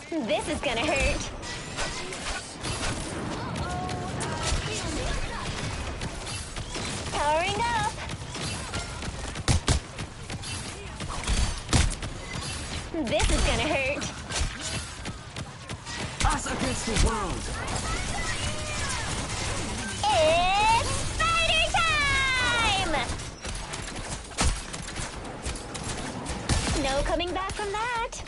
This is gonna hurt. Powering up. This is gonna hurt. Us against the world. It's spider time! No coming back from that.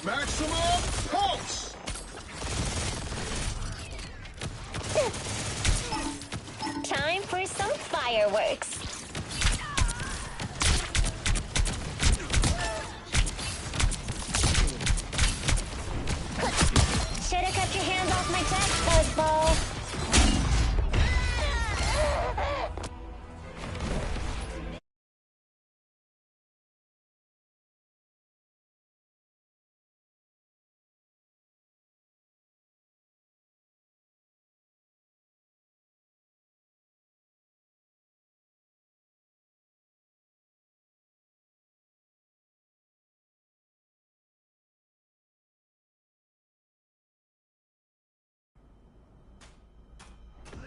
Maximum pulse! Time for some fireworks. Should've kept your hands off my tech, Buzzball.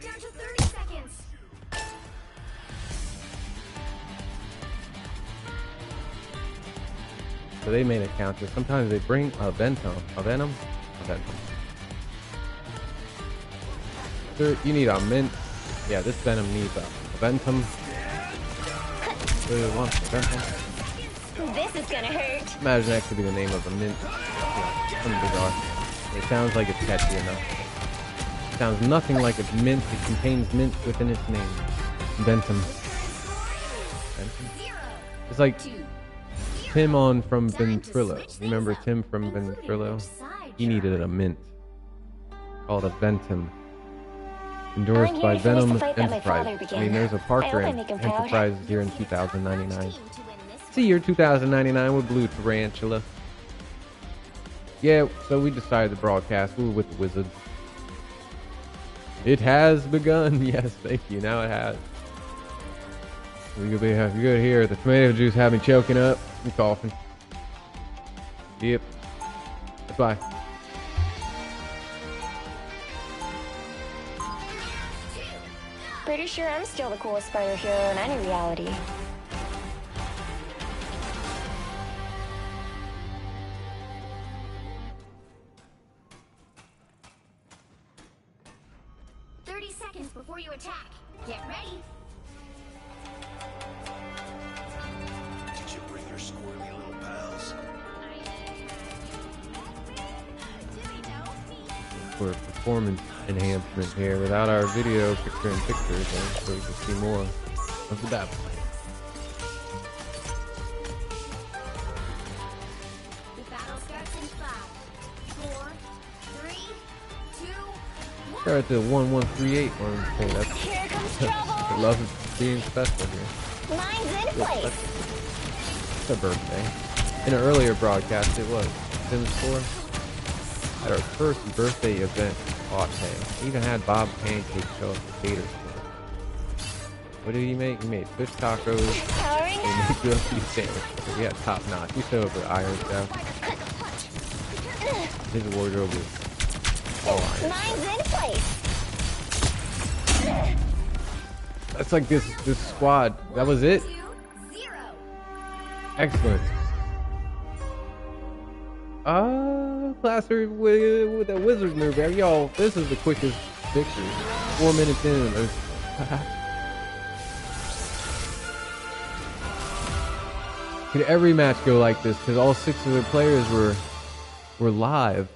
Down to 30 seconds. So they made a counter. Sometimes they bring a Venom. Sir, you need a mint. Yeah, this Venom needs a Ventum. Really want a Ventum. This is gonna hurt. Imagine that could be the name of a mint. Something bizarre. It sounds like it's catchy enough. It sounds nothing like it's mint. It contains mint within its name. Ventum. Ventum. It's like Tim on from Ventrilo. Remember Tim from Ventrilo? He needed a mint called a Ventum. Endorsed by Venom Enterprises. I mean, there's a Parker Enterprises here in 2099. It's the year 2099 with Blue Tarantula. Yeah, so we decided to broadcast. We were with the Wizards. It has begun. Yes, thank you. Now it has. We could be good here. The tomato juice had me choking up. I'm coughing. Yep. Bye. Pretty sure I'm still the coolest spider hero in any reality. Before you attack, get ready. Did you bring your squirmy little pals? For performance enhancement here without our video picture in pictures, so we can see more of the battle. The battle starts in 5, 4, 3, 2, 1. Start at the 1138 one. Hey, that's Here comes trouble. I love being special here. Mine's in place. It's a birthday. In an earlier broadcast, it was Sims 4. At our first birthday event, he even had Bob Pancake show up the cater for. What did he make? He made fish tacos. Powering He up. made grilled beef sandwich. We had top notch. He showed up with Iron Chef. His wardrobe was all iron. Mine's in place. That's like this squad. That was it. 2, 0. Excellent. Classroom with that wizard move. Y'all, this is the quickest victory. 4 minutes in. Could every match go like this? Because all 6 of the players were live,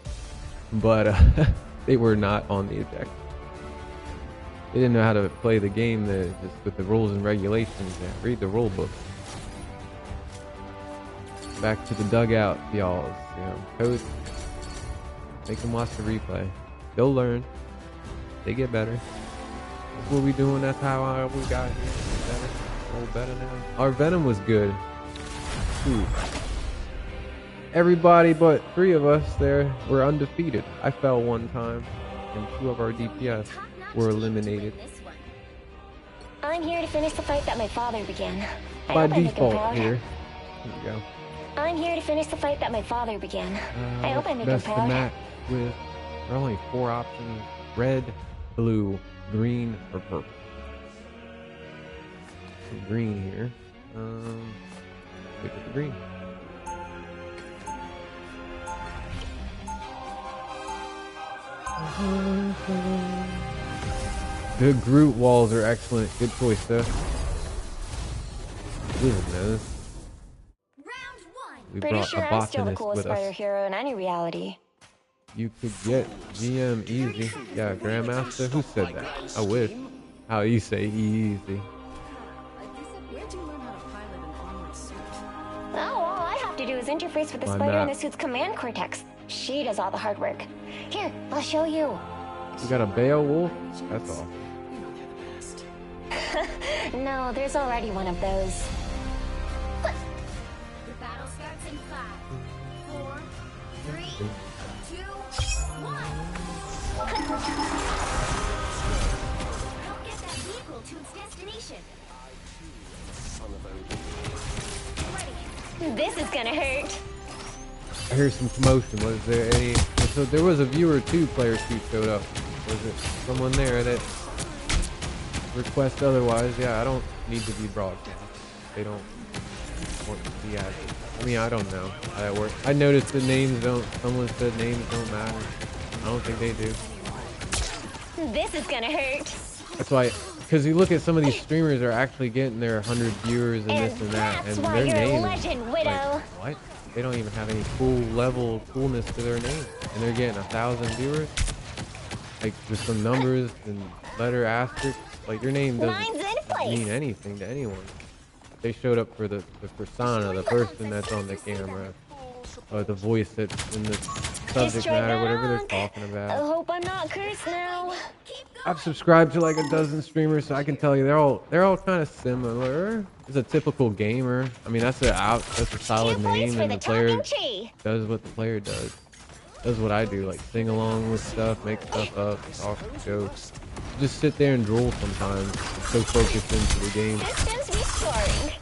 but they were not on the eject. They didn't know how to play the game just with the rules and regulations. Yeah, read the rule book. Back to the dugout, y'all. You know, coach, make them watch the replay. They'll learn. They get better. That's what we doing. That's how we got here. Better. Oh, better now. Our Venom was good. Ooh. Everybody but 3 of us there were undefeated. I fell one time, and 2 of our DPS were eliminated. I'm here to finish the fight that my father began. I By hope I make him default proud. here. Here we go. I'm here to finish the fight that my father began. I hope I make him Best to proud. match with. There are only 4 options: red, blue, green, or purple. Some green here. Pick up the green. The Groot walls are excellent. Good choice, though. Wizard knows. Round one. We Pretty brought sure a I'm still the botanist coolest with fighter us. hero in any reality. You could get GM easy. Yeah, Grandmaster. Who said that? I wish. How you say easy? Where'd you learn how to pilot an armored suit? Oh, all I have to do is interface with the My spider in map. the suit's command cortex. She does all the hard work. Here, I'll show you. You got a Beowulf? That's all. You know they're the best. No, there's already one of those. The battle starts in 5, 4, 3, 2, 1. Help get that vehicle to its destination. Ready. This is gonna hurt. I hear some commotion. Was there any? So there was a viewer 2 player who showed up. Was it someone there that request otherwise? Yeah, I don't need to be broadcast. They don't want to be added. I mean, I don't know how that works. I noticed the names don't. Someone said names don't matter. I don't think they do. This is gonna hurt. That's why, because you look at some of these streamers are actually getting their 100 viewers and this and that, that's and why their you're a name is legend, Widow. like, what? They don't even have any cool level coolness to their name, and they're getting 1,000 viewers. Like with some numbers and letter asterisks. Like your name Mine's doesn't in place. mean anything to anyone. They showed up for the persona, the person that's on the camera, or the voice that's in the subject Destroy matter, that whatever they're hunk. talking I about. hope I'm not cursed now. I've subscribed to like a dozen streamers, so I can tell you they're all kind of similar. It's a typical gamer. I mean, that's a solid 2 points name, for and the the player talking tree. does what the player does. Does what I do, like sing along with stuff, make stuff up, talk jokes. Just sit there and drool sometimes. I'm so focused into the game. Systems restoring.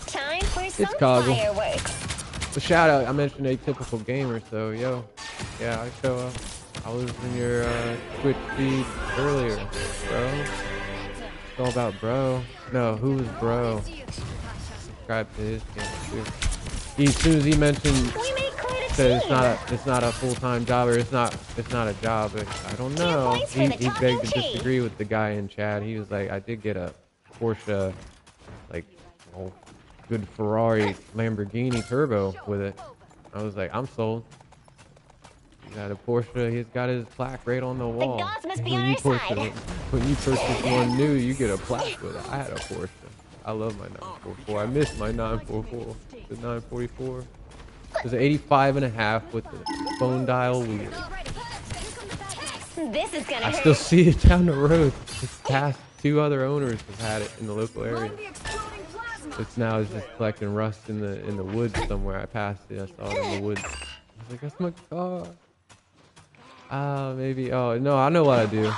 Time for some Coggle. fireworks. A shout out, I mentioned Atypical Gamer, so yo, yeah, I show up. I was in your Twitch feed earlier, bro. It's all about bro. No, who was bro? Subscribe to his channel too. As soon as he mentioned We make quite a said team. it's not a full-time job, or it's not a job. But I don't know. points for He the begged to talking tree. disagree with the guy in chat. He was like, I did get a Porsche, like good Ferrari Lamborghini turbo with it. I was like, I'm sold. He got a Porsche. He's got his plaque right on the wall. gods must be When on you our purchase side. it- When you purchase one new, you get a plaque with it. I had a Porsche. I love my 944. I miss my 944. The 944. It was 85.5 with the phone dial wheel. This is gonna I hurt. still see it down the road. It's past 2 other owners have had it in the local area. The exploding plasma. It's now it's just collecting rust in the woods somewhere. I passed it. I saw it in the woods. I was like, that's my car. Maybe. Oh no, I know what I do.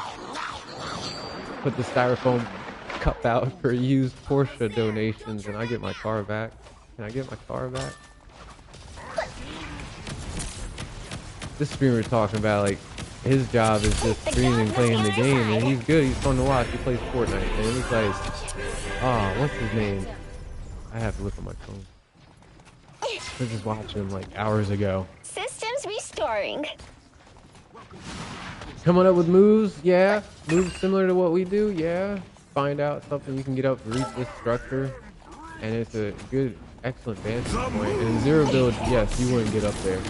Put the styrofoam cup out for used Porsche donations, and I get my car back. Can I get my car back? This streamer's talking about like his job is just streaming, playing the game, and he's good. He's fun to watch. He plays Fortnite, and he's like, oh, what's his name? I have to look on my phone. I was just watching him like hours ago. Systems restoring. Coming up with moves, yeah. Moves similar to what we do, yeah. Find out something you can get up to reach this structure, and it's a good, excellent vantage point. And in zero build, yes, you wouldn't get up there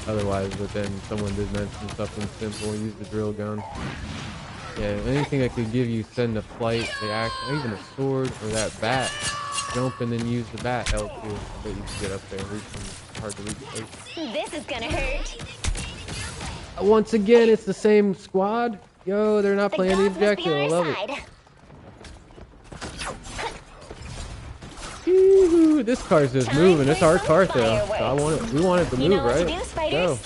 otherwise, but then someone did mention something simple, use the drill gun. Yeah, anything that could give you send a flight, the action, even a sword or that bat. Jump and then use the bat L2 so you can get up there and reach some hard to reach places. This is gonna hurt. Once again, it's the same squad. Yo, they're not The playing the gods must be objective. on I our love it. side. Woo-hoo, this car's just Time moving. It's for our some car though. fireworks. So we want it to You move, know what right? to do, spiders. Go.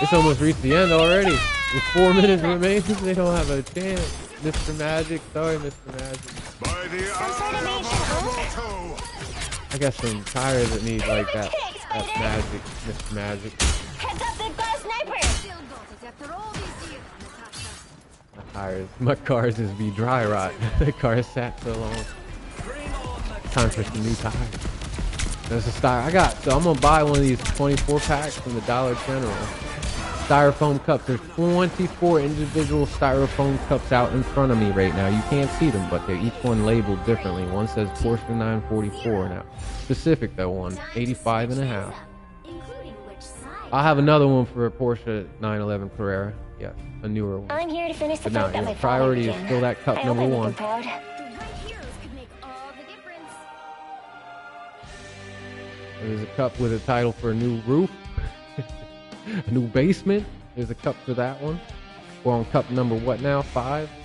It's almost reached the end already. With 4 minutes remaining, they don't have a chance. Mr. Magic, sorry, Mr. Magic. By the Some sort of eye ancient oak? of Agamotto. I got some tires that need like that magic, Mr. Magic. Heads up, big glass sniper! Still got it after all these years, Natasha. My cars is be dry rot. The car sat so long. Time for some new tires. There's a so I'm gonna buy one of these 24 packs from the Dollar General. Styrofoam cups. There's 24 individual styrofoam cups out in front of me right now. You can't see them, but they're each one labeled differently. One says Porsche 944 now. Specific though, one 85 and a half. Including which side? I'll have another one for a Porsche 911 Carrera. Yes, a newer one. I'm here to finish the But now fight that your my father priority is began. still that cup I hope number I make him one. proud. The right heroes could make all the difference. There's a cup with a title for a new roof, a new basement. There's a cup for that one. We're on cup number what now? 5. How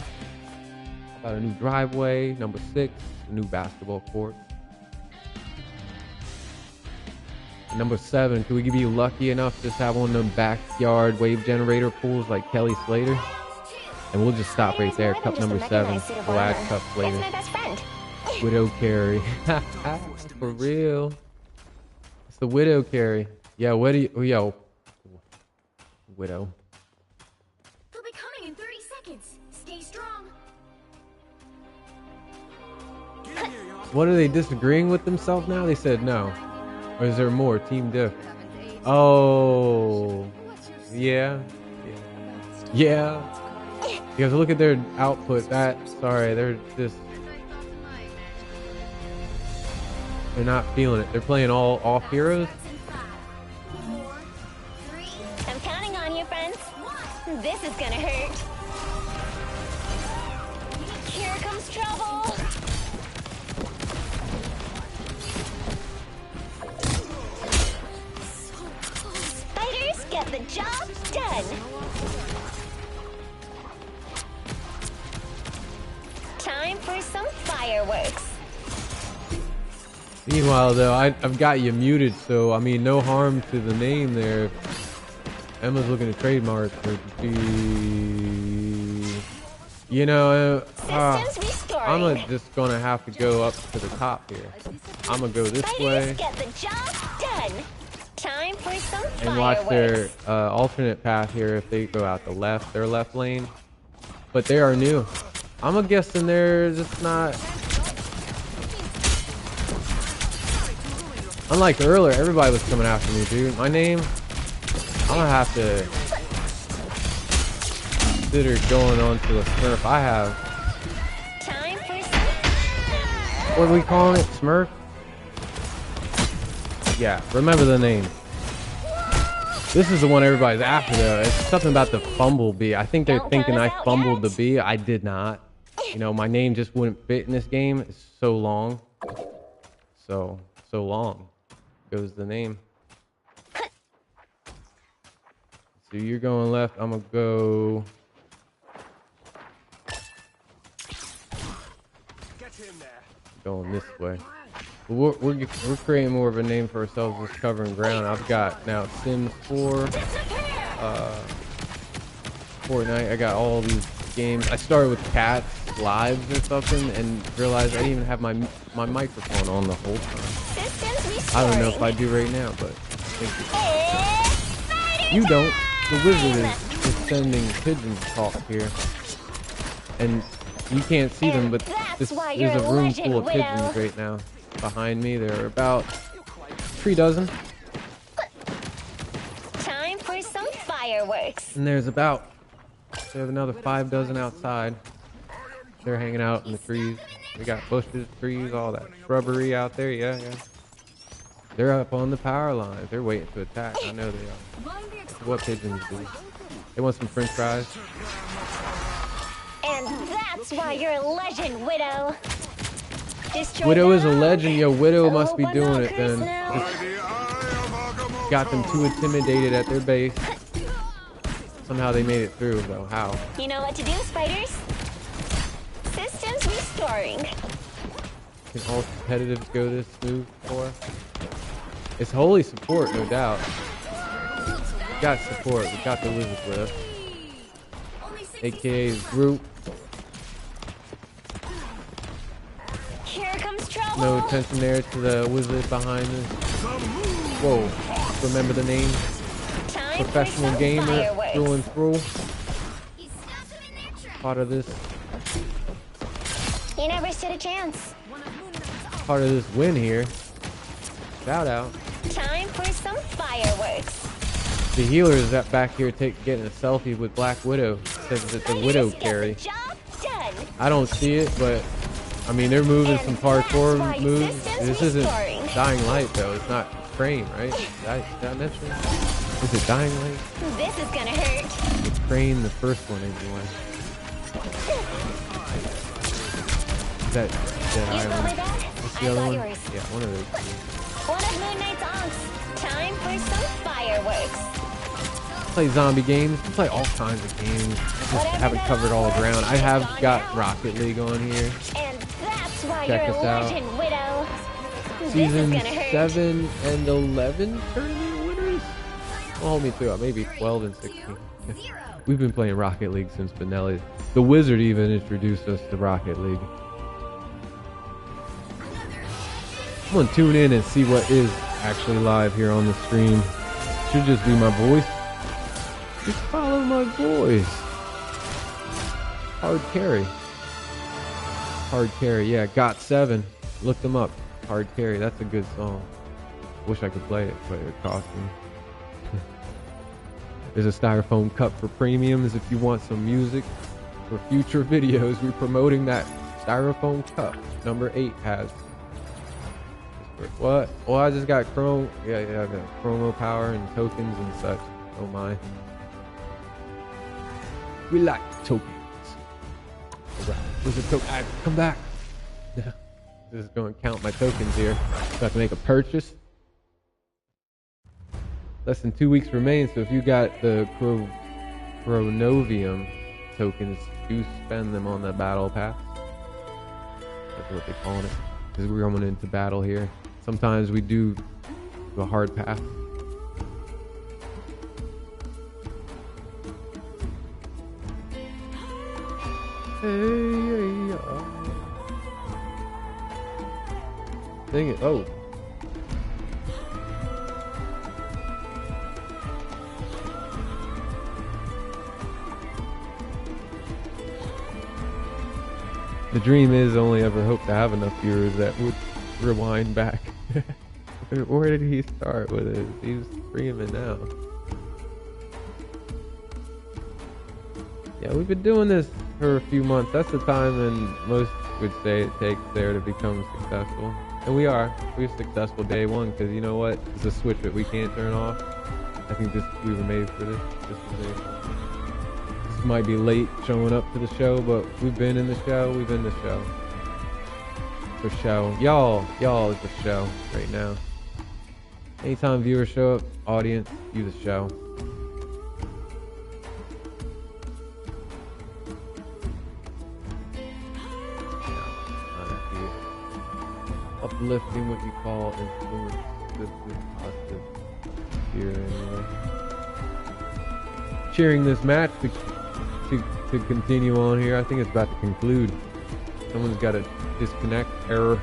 about a new driveway? Number 6, a new basketball court. Number 7, can we be lucky enough to just have one of them backyard wave generator pools like Kelly Slater? And we'll just stop right there. Cup number 7. We'll add cups That's later. my best friend. Widow carry. For real. It's the widow carry. Yeah, yo. Widow. They'll be coming in 30 seconds. Stay strong. What are they disagreeing with themselves now? They said no. Or is there more? Team Diff. Oh. Yeah. Yeah. Because look at their output. They're just. They're not feeling it. They're playing all off heroes. I'm counting on you, friends. This is gonna hurt. Here comes trouble. Fighters get the job done. Time for some fireworks. Meanwhile, though, I've got you muted, so I mean, no harm to the name there. Emma's looking to trademark for you know, Systems restoring. I'm just gonna have to go up to the top here. I'm gonna go this way Fighters get the job done. Time for some and watch their fireworks. alternate path here if they go out the left, their left lane. But they are new. I'm guessing they're just not. Unlike earlier, everybody was coming after me, dude. My name, I'm gonna have to consider going on to a Smurf. I have. Time for some. What are we calling it? Smurf? Yeah, remember the name. This is the one everybody's after, though. It's something about the fumblebee. I think they're Don't thinking count I us out fumbled the yet. bee. I did not. You know, my name just wouldn't fit in this game. It's so long. So long goes the name. So you're going left. I'm going to go... going this way. But we're creating more of a name for ourselves as covering ground. I've got now Sims 4, Fortnite. I got all these games. I started with Cats Lives or something and realized I didn't even have my microphone on the whole time. Systems restoring. I don't know if I do right now, but I think It's you don't. The wizard is sending pigeons talk here, and you can't see them, but that's why you're there's a a room legend, full of Widow. pigeons right now. Behind me, there are about 3 dozen, time for some fireworks. and there's about another 5 dozen outside. They're hanging out in the trees. We got bushes, trees, all that shrubbery out there. Yeah. They're up on the power lines. They're waiting to attack. I know they are. What pigeons do? They want some French fries. And that's why you're a legend, Widow. Destroy Widow is a them. legend. Yo, Widow So must be hope I'm doing not it then. cursed now. Just got them too intimidated at their base. Somehow they made it through, though. How? You know what to do, spiders. Systems restoring. Can all competitives go this smooth for? It's holy support, no doubt. We got support. We got the wizard with us. AKA Groot. Here comes trouble. No attention there to the wizard behind us. Whoa. Remember the name? Time Professional for some gamer fireworks. through and through. He stopped him in their tracks. Part of this. You never stood a chance. One of Moon Knight's Part of this win here. Shout out. Time for some fireworks. The healer is that back here getting a selfie with Black Widow. Says it's a Ready Widow to get carry. the job done. I don't see it, but I mean they're moving And some parkour that's why moves. systems This isn't restoring. Dying Light though. It's not Crane, right? Did I mention? Is it Dying Light? This is gonna hurt. It's Crane, the first one anyway. Is that Dead You go Island? with that? What's the I've other got one? yours. Yeah, one of those. One of Moon Knight's onks. Time for some fireworks. Play zombie games. I play all kinds of games. Just Whatever haven't that covered all the offer ground. I is have gone got now. Rocket League on here. And that's why Check you're us a out. legend, Widow. Season this is gonna hurt. 7 and 11 tournament winners? Don't hold me to it. Maybe 12 and 16. 0. We've been playing Rocket League since Benelli. The Wizard even introduced us to Rocket League. I'm gonna tune in and see what is actually live here on the stream. Should just be my voice. Just follow my voice. Hard Carry. Hard Carry, yeah. Got 7. Look them up. Hard Carry. That's a good song. Wish I could play it, but it cost me. There's a styrofoam cup for premiums if you want some music for future videos. We're promoting that styrofoam cup. Number 8 has. What? Well, I just got Chrome. Yeah, I got Chromo power and tokens and such. Oh my. We like tokens. Alright, where's the token? Come back. This is going to count my tokens here. So I can make a purchase. Less than 2 weeks remain, so if you got the Chronovium tokens, do spend them on the battle pass. That's what they're calling it. Because we're going into battle here. Sometimes we do a hard path. Hey, dang it. Oh. The dream is only ever hope to have enough viewers that would rewind back. Where did he start with it? He's streaming now. Yeah, we've been doing this for a few months. That's the time and most would say it takes there to become successful. And we are. We're successful day one because you know what? It's a switch that we can't turn off. I think we were made for this. This might be late showing up to the show, but we've been in the show. We've been the show. For show. Y'all is the show right now. Anytime viewers show up, audience, you the show. Uplifting what you call influence. This is positive here anyway. Cheering this match to continue on here. I think it's about to conclude. Someone's got to disconnect. Error.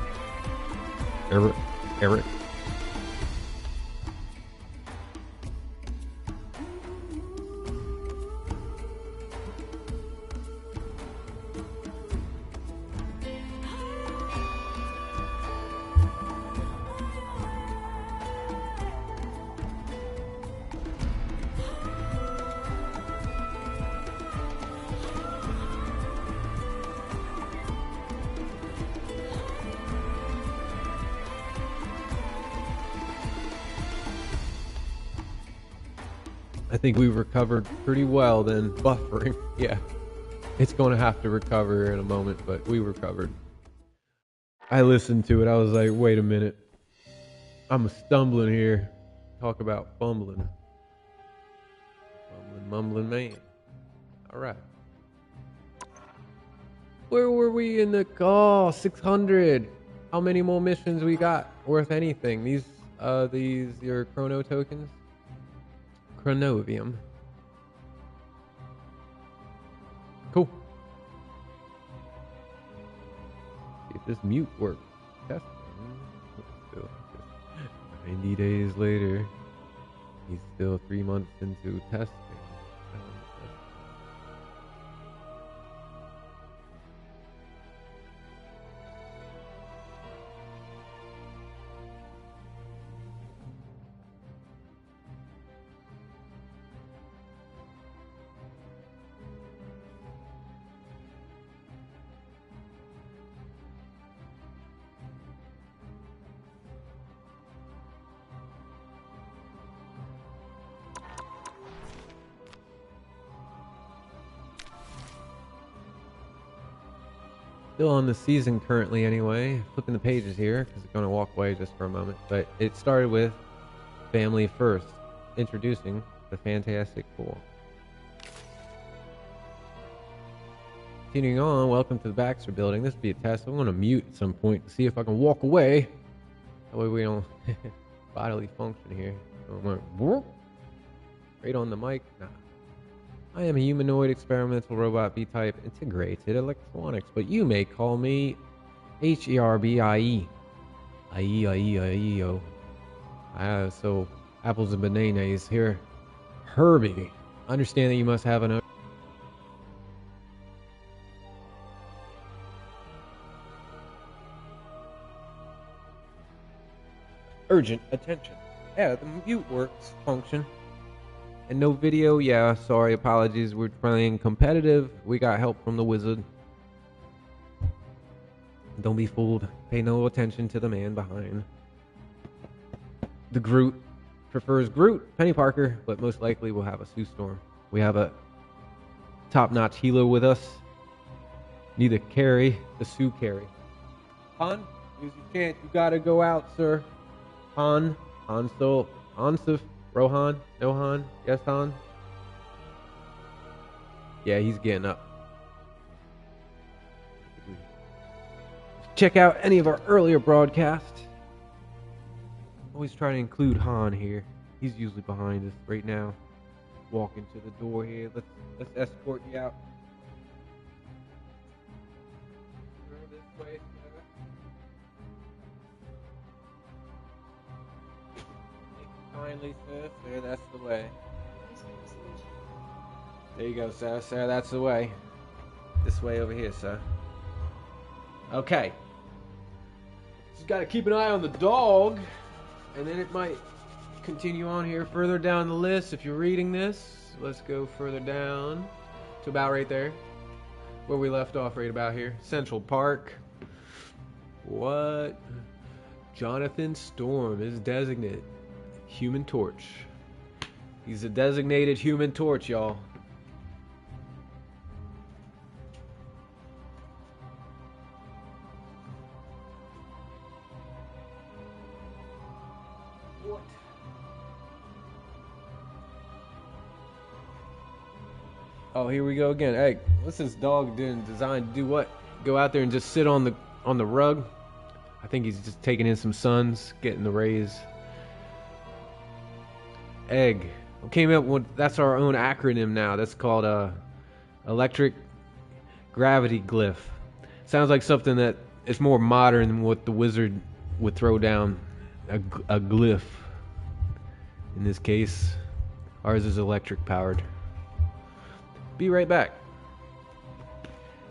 I think we recovered pretty well then. Buffering. Yeah. It's going to have to recover in a moment, but we recovered. I listened to it. I was like, wait a minute. I'm stumbling here. Talk about fumbling. Mumbling man. All right. Where were we in the... Oh, 600. How many more missions we got? Worth anything? These your chrono tokens? Chronovium. Cool. See if this mute works. Test. 90 days later, he's still 3 months into testing. Still on the season currently anyway. Flipping the pages here because I'm going to walk away just for a moment. But it started with Family First, introducing the Fantastic Four. Continuing on, welcome to the Baxter Building. This will be a test. I'm going to mute at some point to see if I can walk away. That way we don't bodily function here. So I'm going right on the mic. Nah. I am a humanoid experimental robot B-type integrated electronics, but you may call me HERBIE. I-E-I-E-I-E-O. So, apples and bananas here. Herbie. Understand that you must have an urgent attention. Yeah, the mute works function. And no video, yeah, sorry, apologies. We're playing competitive. We got help from the wizard. Don't be fooled. Pay no attention to the man behind. The Groot prefers Groot, Penny Parker, but most likely we'll have a Sue Storm. We have a top-notch healer with us. Need a carry, the Sue carry. Han, use your chance. You gotta go out, sir. Han, Ansuf. Rohan? No Han? Yes, Han? Yeah, he's getting up. Check out any of our earlier broadcasts. Always try to include Han here. He's usually behind us right now. Walking to the door here. Let's escort you out. This way. Kindly, sir, that's the way. There you go, sir, that's the way. This way over here, sir. Okay. Just gotta keep an eye on the dog, and then it might continue on here further down the list. If you're reading this, let's go further down to about right there, where we left off right about here. Central Park. What? Jonathan Storm is designated Human Torch. He's a designated Human Torch, y'all. What? Oh, here we go again. Hey, what's this dog doing? Designed to do what? Go out there and just sit on the rug? I think he's just taking in some suns, getting the rays. Egg. We came up with, that's our own acronym now. That's called electric gravity glyph. Sounds like something that is more modern than what the wizard would throw down. A glyph. In this case, ours is electric powered. Be right back.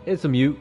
It's a mute.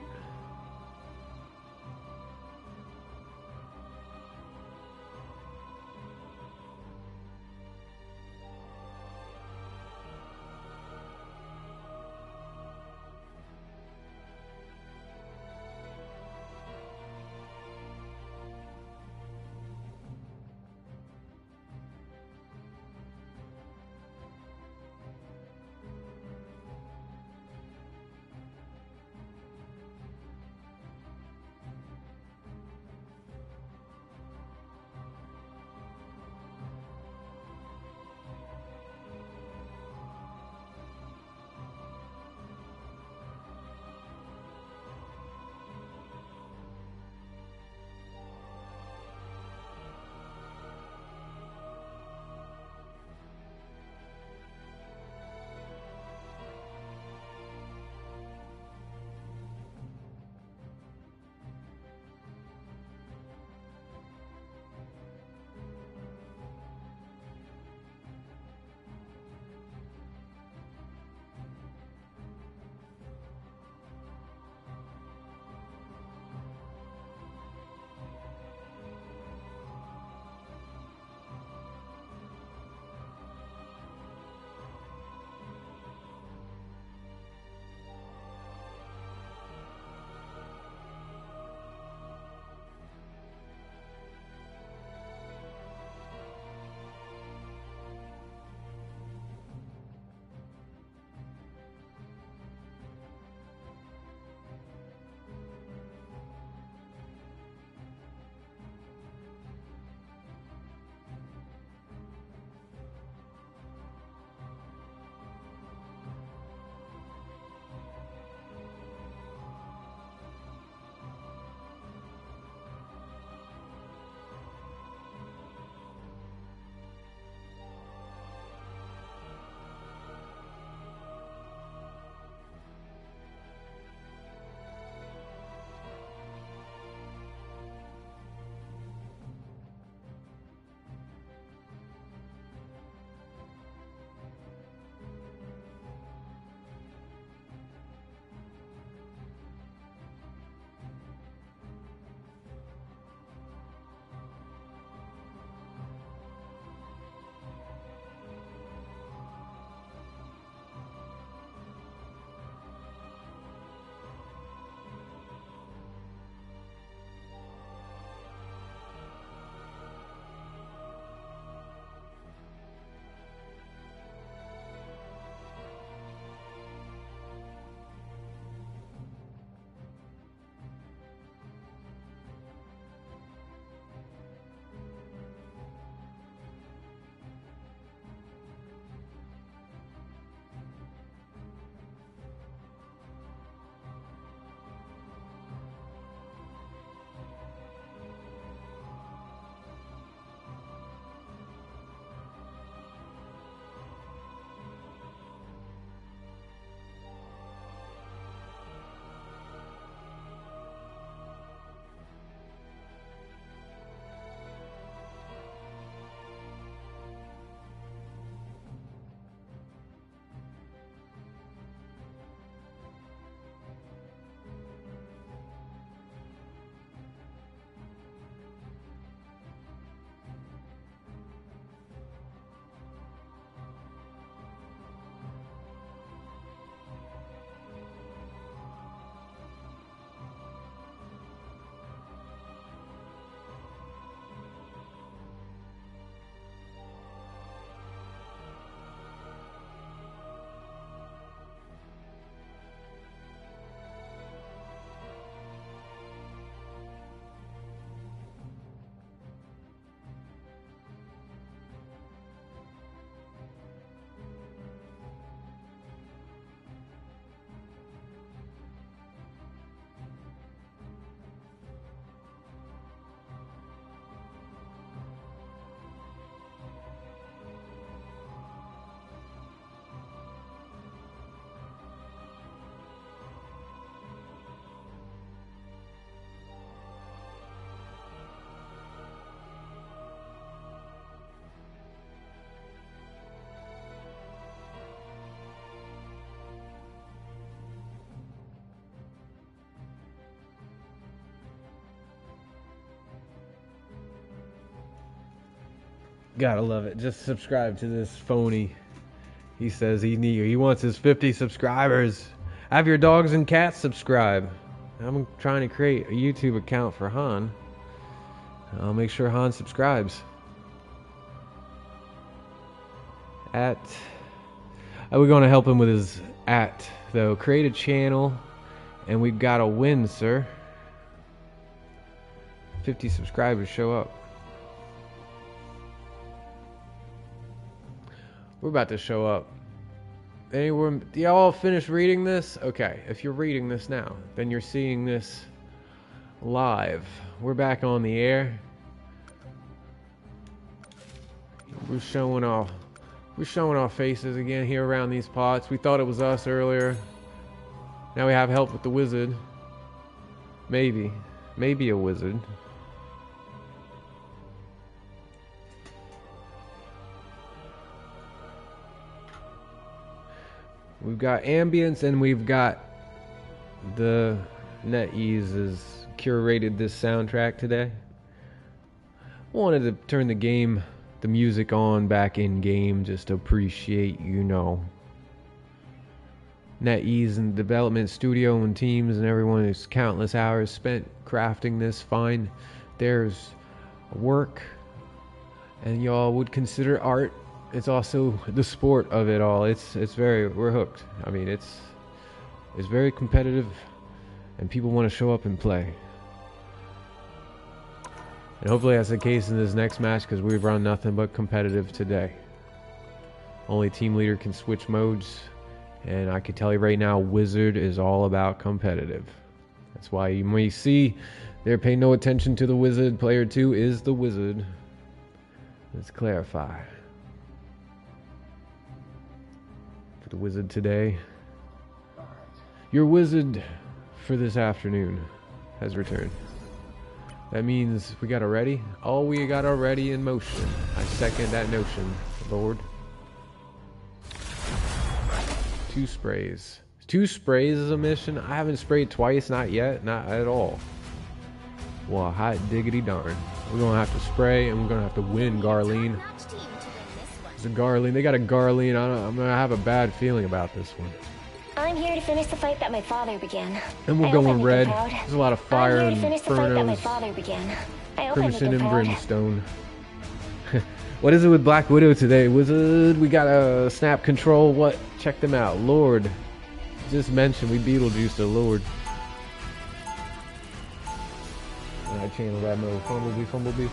Gotta love it. Just subscribe to this phony. He says he wants his 50 subscribers. Have your dogs and cats subscribe. I'm trying to create a YouTube account for Han. I'll make sure Han subscribes. We're going to help him with his though. Create a channel, and we've got to win, sir. 50 subscribers show up. We're about to show up. Anyone? Do y'all finish reading this? Okay, if you're reading this now, then you're seeing this live. We're back on the air. We're showing our faces again here around these pots. We thought it was us earlier. Now we have help with the wizard. Maybe a wizard. We've got ambience, and we've got the NetEase has curated this soundtrack today. Wanted to turn the music on back in game, just to appreciate, NetEase and development studio and teams and everyone who's countless hours spent crafting this. Fine, there's work, and y'all would consider art. It's also the sport of it all. We're hooked. I mean, it's very competitive, and people want to show up and play. And hopefully that's the case in this next match, because we've run nothing but competitive today. Only team leader can switch modes, and I can tell you right now, Wizard is all about competitive. That's why you may see they're paying no attention to the Wizard. Player 2 is the Wizard. Let's clarify. For the Wizard today, your Wizard for this afternoon has returned. That means we got a ready. Oh, we got a ready in motion. I second that notion, Lord. 2 sprays. 2 sprays is a mission. I haven't sprayed twice, not yet, not at all. Well, hot diggity darn. We're gonna have to spray, and we're gonna have to win Garlean. It's a Garlean. They got a Garlean. I'm gonna have a bad feeling about this one. I'm here to finish the fight that my father began. And we're going red. There's a lot of fire and infernos. Crimson and brimstone. What is it with Black Widow today? Wizard, we got a snap control. What? Check them out. Lord. Just mentioned we Beetlejuiced a Lord. And I channel that mode. Fumblebee.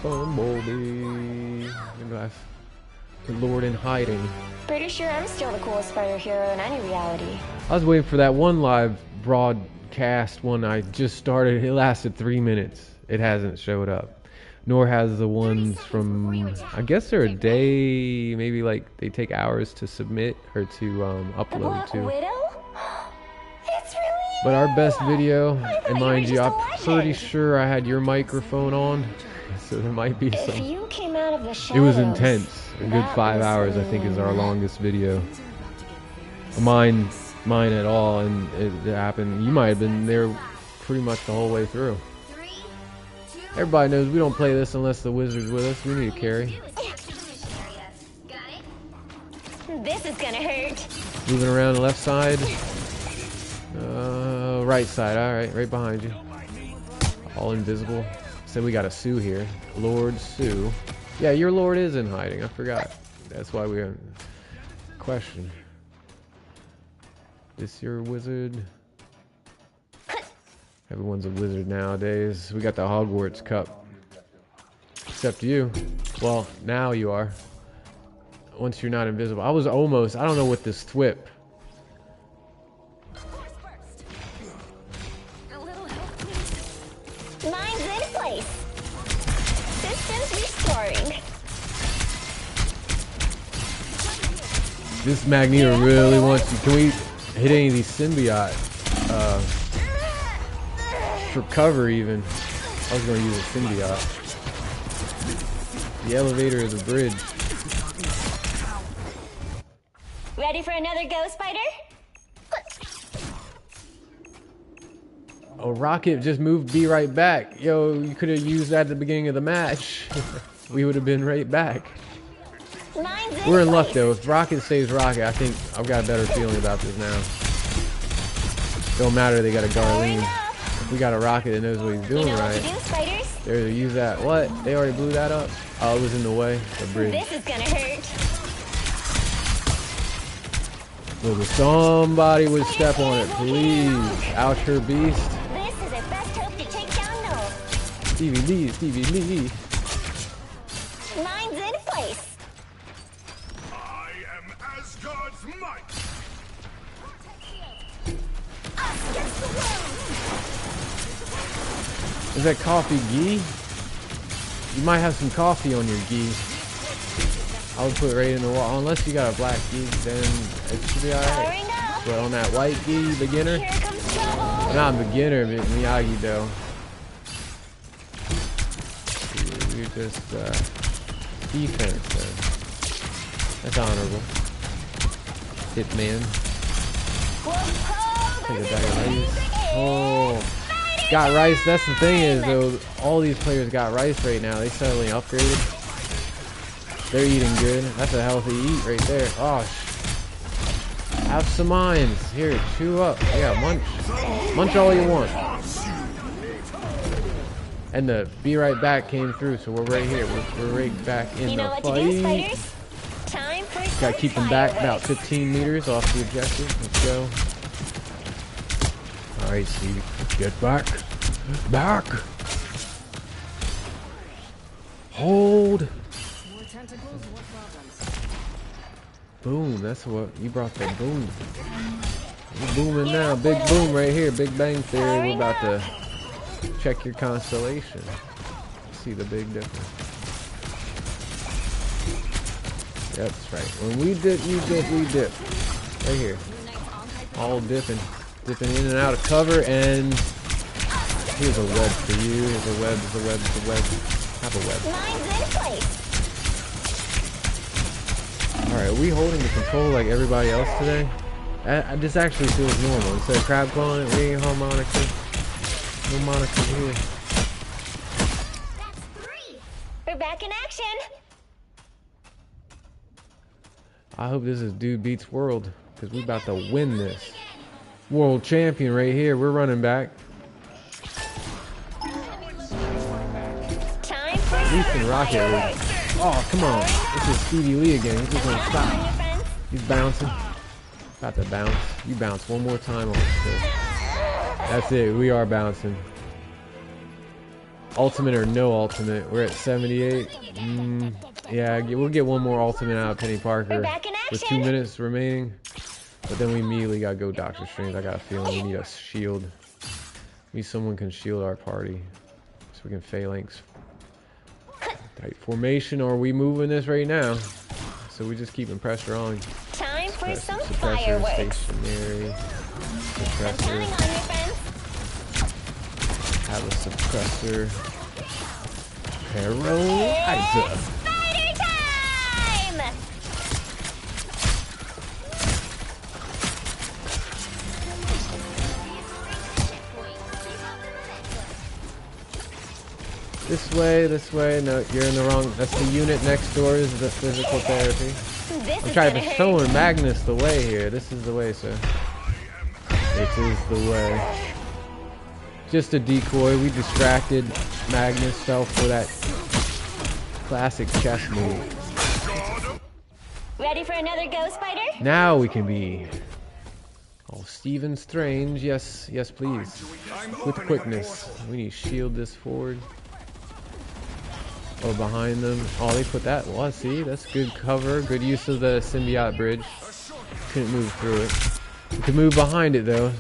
The Lord in hiding. Pretty sure I'm still the coolest fighter hero in any reality. I was waiting for that one live broadcast one I just started. It lasted 3 minutes. It hasn't showed up. Nor has the ones from, I guess they're a day, maybe like they take hours to submit or to upload Black to. Widow? It's really But our best video, thought and you mind were you, just I'm a pretty legend. sure I had your microphone on, so there might be If some. you came out of the It shadows, was intense. A good that 5 was, hours, I think, is our longest video. Mine at all, and it happened. You might have been there pretty much the whole way through. 3, 2, Everybody knows we don't play this unless the Wizard's with us. We need a carry. Got it? This is gonna hurt. Moving around the left side. Right side. All right, right behind you. All invisible. So we got a Sue here. Lord Sue. Yeah, your Lord is in hiding. I forgot. That's why we question. This your Wizard? Everyone's a wizard nowadays. We got the Hogwarts Cup. Except you. Well, now you are. Once you're not invisible. I was almost. I don't know what this thwip. A little help, please. Mine's in place. Systems restoring. This Magneto really wants you. Can we hit any of these symbiote? For cover even. I was going to use a symbiote. The elevator is a bridge. Ready for another ghost fighter? Oh, Rocket just moved B right back. Yo, you could have used that at the beginning of the match. We would have been right back. Mine's in We're in luck place. though. If Rocket saves Rocket, I think I've got a better feeling about this now. Don't matter, they got a Garlean. If we got a Rocket that knows what he's You doing know what right. to do, spiders. There, use that. What? They already blew that up? Oh, it was in the way. The bridge. This is gonna hurt. Look, if somebody would step on it, please. Oucher Beast. This is our best hope to take down Null. Stevie Lee, Stevie Lee. Mine's in place. I am Asgard's might. Us against the world. Is that coffee ghee? You might have some coffee on your ghee. I would put it right in the wall. Unless you got a black ghee, then it should be alright. Firing up. But on that white ghee, beginner. Here comes trouble. I'm not a beginner, but Miyagi though. You're just defense then. That's honorable. Hitman. Whoa, Take a there's bag of an rice. amazing Oh. Got rice. That's the thing is though, all these players got rice right now. They suddenly upgraded. They're eating good. That's a healthy eat right there. Oh, have some mines. Here, chew up. Yeah, munch. Munch all you want. And the be right back came through, so we're right here. We're right back in You know the what to do, fight. spiders? Time for some Gotta keep them back about fireworks. 15 meters off the objective. Let's go. Alright, Steve. Get back. Back. Hold. More tentacles, more problems. Boom. That's what you brought. That boom. We're booming now. Big boom right here. Big Bang Theory. We're about to check your constellation. See the big difference. Yep, that's right. When we dip, you dip, we dip. Right here. All dipping. Dipping in and out of cover, and here's a web for you. Here's a web, there's a web, there's a web. Have a web. Mine's in place. Alright, are we holding the control like everybody else today? This actually feels normal. Instead of crab clawing it, we ain't harmonica. No Monica here. That's 3. We're back in action. I hope this is Dude Beats World, because we're about to win this. World champion right here. We're running back. Time for Houston some Rocket League. fireworks. Oh, come on. This is Stevie Lee again. He's just gonna Come on, stop. your friends. He's bouncing. About to bounce. You bounce one more time on this. That's it. We are bouncing. Ultimate or no ultimate. We're at 78. Yeah, we'll get one more ultimate out of Penny Parker We're back in with action. 2 minutes remaining. But then we immediately gotta go Doctor Strange. I got a feeling we need a shield. We need someone can shield our party. So we can phalanx. Tight formation, or are we moving this right now? So we just keeping pressure on. Time for some Suppressor, fireworks. stationary. I'm Suppressor. counting on you, friends. Have a suppressor. Paralyzer. Spider time! This way, this way. No, you're in the wrong. That's the unit next door is the physical therapy. This I'm is trying gonna to hurt. show Magnus the way here. This is the way, sir. It is the way. Just a decoy. We distracted. Magnus fell for that classic chess move. Ready for another go, Spider? Now we can be. Oh, Stephen Strange. Yes, yes, please. With quickness. We need to shield this forward. Oh, behind them. Oh, they put that. Well, see, that's good cover. Good use of the symbiote bridge. Couldn't move through it. We could move behind it, though.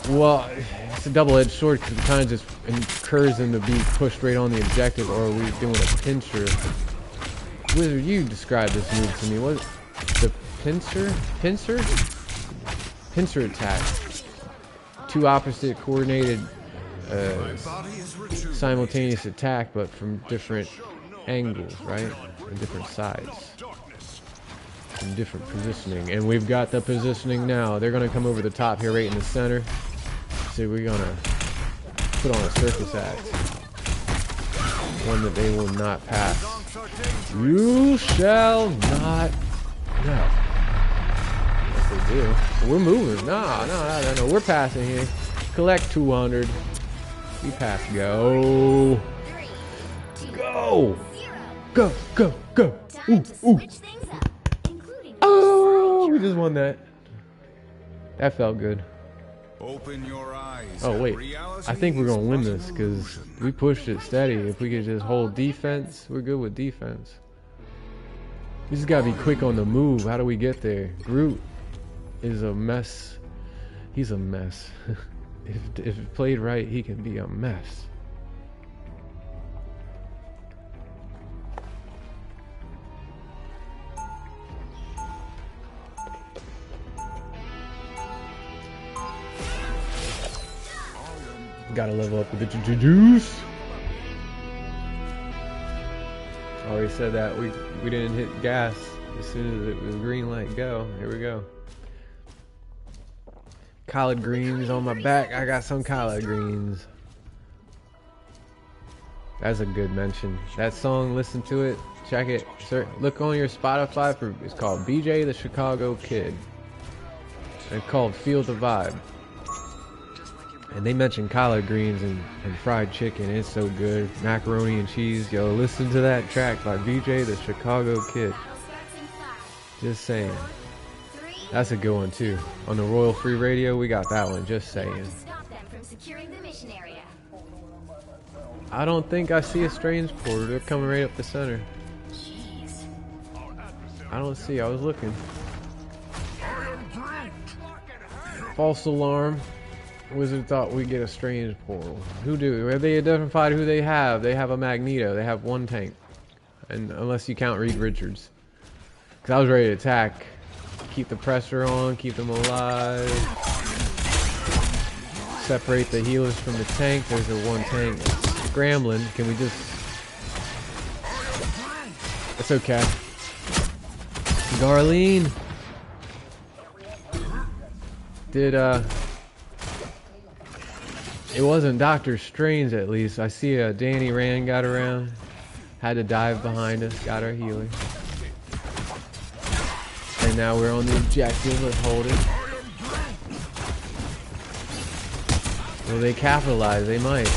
Well, it's a double-edged sword because it kind of just encourages them to be pushed right on the objective, or are we doing a pincer? Wizard, you described this move to me. What? The pincer? Pincer? Pincer attack. Two opposite coordinated simultaneous attack, but from different angles, right? And different sides. And different positioning. And we've got the positioning now. They're going to come over the top here right in the center. So we're going to put on a circus act. one that they will not pass. You shall not. No. Yes, they do. We're moving. No. We're passing here. Collect 200. We pass. Go. Go. Go. Go. Go. Ooh. Oh, we just won that. That felt good. Open your eyes. Oh wait, I think we're gonna win this because we pushed it steady. If we could just hold defense, we're good with defense. We just gotta be quick on the move. How do we get there? Groot is a mess. He's a mess. If played right, he can be a mess. Gotta level up with the juice. Already said that we didn't hit gas as soon as it was green light. Go. Here we go. Collard greens on my back. I got some collard greens. That's a good mention. That song, listen to it. Check it. Look on your Spotify for. It's called BJ the Chicago Kid. It's called Feel the Vibe. And they mentioned collard greens and fried chicken. It's so good. Macaroni and cheese. Yo, listen to that track by BJ the Chicago Kid. Just saying. That's a good one too. On the Royal Free Radio, we got that one. Just saying. I don't think I see a strange porter. They're coming right up the center. I don't see. I was looking. False alarm. Wizard thought we'd get a strange portal. Who do? Have they identified who they have? They have a Magneto. They have one tank. And unless you count Reed Richards. Because I was ready to attack. Keep the pressure on. Keep them alive. Separate the healers from the tank. There's a one tank scrambling. Can we just... It's okay. Darlene. Did, It wasn't Doctor Strange, at least. I see Danny Rand got around. Had to dive behind us. Got our healer. And now we're on the objective. Let's hold it. Will they capitalize? They might.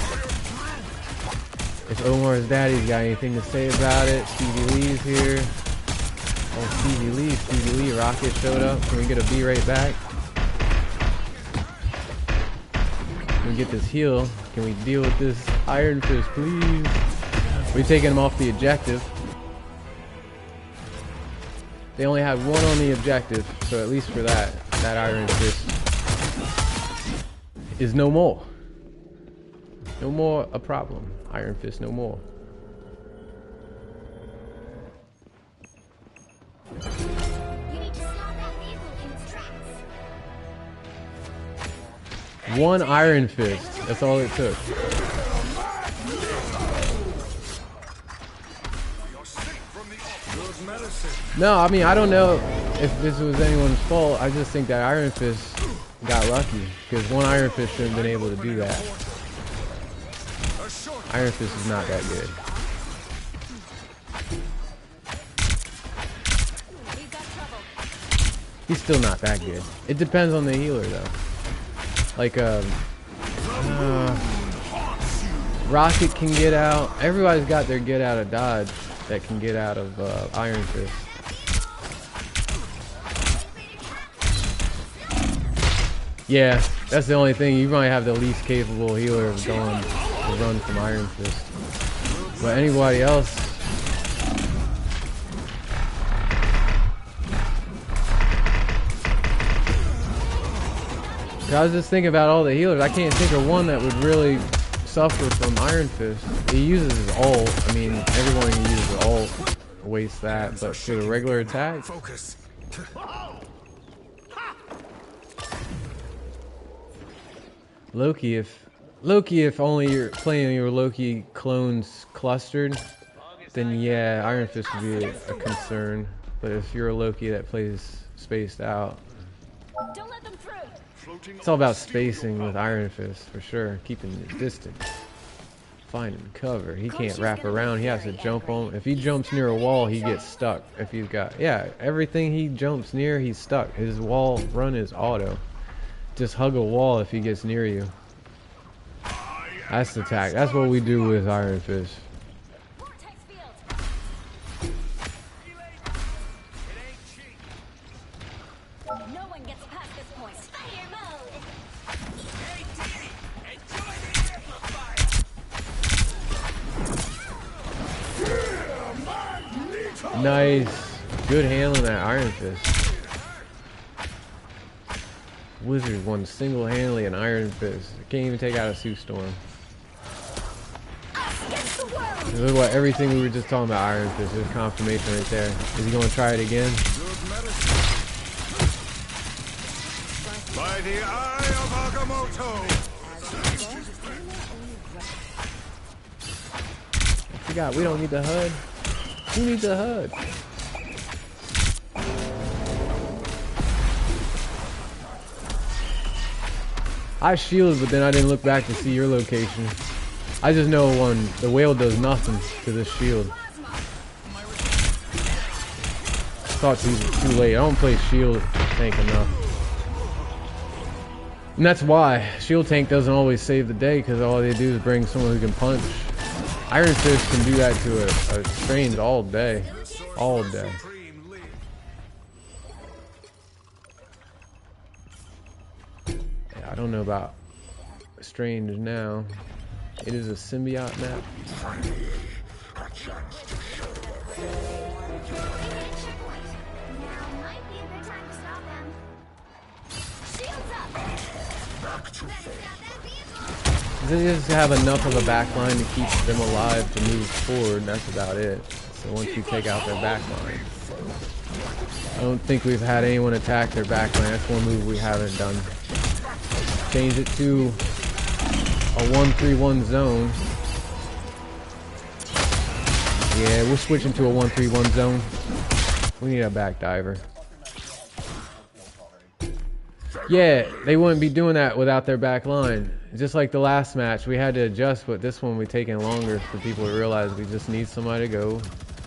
If Omar's daddy's got anything to say about it. Stevie Lee's here. Oh, Stevie Lee. Stevie Lee. Rocket showed up. Can we get a B right back? Can we get this heal? Can we deal with this Iron Fist, please? We've taken him off the objective. They only had one on the objective, so at least for that Iron Fist is no more. No more a problem. Iron Fist, no more. You need to stop that vehicle in its tracks. One Iron Fist. That's all it took. No, I mean, I don't know if this was anyone's fault. I just think that Iron Fist got lucky. Because one Iron Fist shouldn't have been able to do that. Iron Fist is not that good. He's still not that good. It depends on the healer, though. Like, Rocket can get out. Everybody's got their get out of dodge that can get out of Iron Fist. Yeah, that's the only thing. You might have the least capable healer of going to run from Iron Fist. But anybody else... I was just thinking about all the healers. I can't think of one that would really suffer from Iron Fist. He uses his ult. I mean, everyone who uses his ult wastes that, but for the regular attack... Focus. Loki, if only you're playing your Loki clones clustered, then yeah, Iron Fist would be a concern. But if you're a Loki that plays spaced out, Don't let them through. it's all about spacing with Iron Fist for sure, keeping it distant. finding cover. He can't wrap around. He has to jump on. If he jumps near a wall, he gets stuck. If he's got, yeah, everything he jumps near, he's stuck. His wall run is auto. Just hug a wall if he gets near you. That's the tack. That's what we do with Iron Fist. No one gets past this point. Fire mode. Nice. Good handling that Iron Fist. Wizard won single-handedly an Iron Fist. Can't even take out a Sue Storm. Look what everything we were just talking about Iron Fist. There's confirmation right there. Is he going to try it again? By the eye of Agamotto! We got. We don't need the HUD. Who needs a HUD? I shielded, but then I didn't look back to see your location. I just know when the whale does nothing to this shield. Thought too late. I don't play shield tank enough. And that's why shield tank doesn't always save the day, because all they do is bring someone who can punch. Iron Fist can do that to a Strange all day. All day. Yeah, I don't know about Strange now. It is a symbiote map. Now might be a good time to stop them. Shields up. Better stop that vehicle. They just have enough of a backline to keep them alive to move forward, and that's about it. So once you take out their backline, I don't think we've had anyone attack their backline. That's one move we haven't done. Change it to a 1-3-1 zone. Yeah, we're switching to a 1-3-1 zone. We need a back diver. Yeah, they wouldn't be doing that without their back line. Just like the last match, we had to adjust, but this one we're taking longer for people to realize we just need somebody to go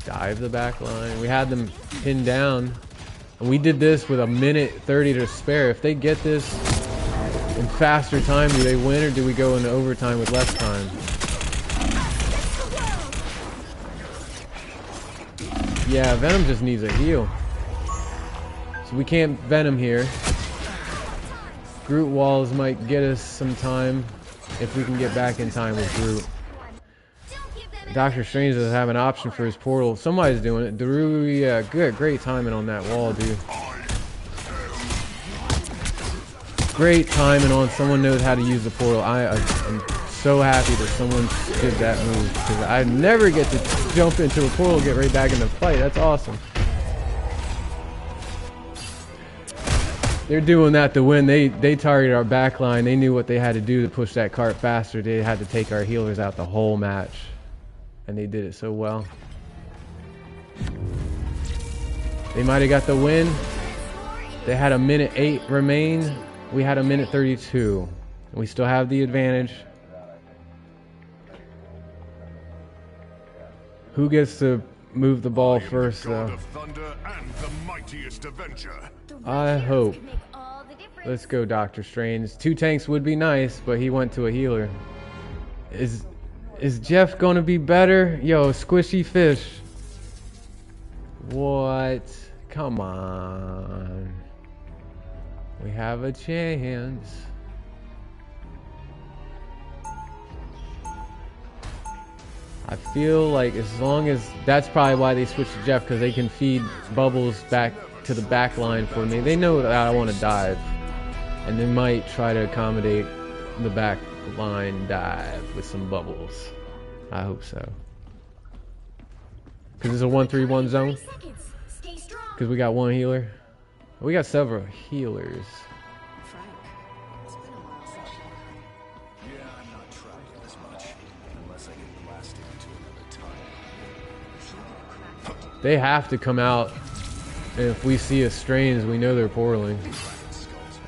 dive the back line. We had them pinned down, and we did this with 1:30 to spare. If they get this in faster time, do they win, or do we go into overtime with less time? Yeah, Venom just needs a heal. So we can't Venom here. Groot walls might get us some time if we can get back in time with Groot. Doctor Strange doesn't have an option for his portal. Somebody's doing it. Daru, yeah, good, great timing on that wall, dude. Great timing on someone knows how to use the portal. I'm so happy that someone did that move, because I never get to jump into a portal and get right back in the fight. That's awesome. They're doing that to win. They targeted our back line. They knew what they had to do to push that cart faster. They had to take our healers out the whole match. And they did it so well. They might have got the win. They had 1:08 remain. We had 1:32. We still have the advantage. Who gets to move the ball first, though? I hope. Let's go, Doctor Strange. 2 tanks would be nice, but he went to a healer. Is Jeff gonna be better? Yo, squishy fish. What? Come on. We have a chance. I feel like as long as... That's probably why they switched to Jeff, because they can feed bubbles back to the back line for me. They know that I want to dive. And they might try to accommodate the back line dive with some bubbles. I hope so. Because it's a 1-3-1 zone. Because we got one healer. We got several healers. They have to come out, and if we see a Strange, we know they're portaling.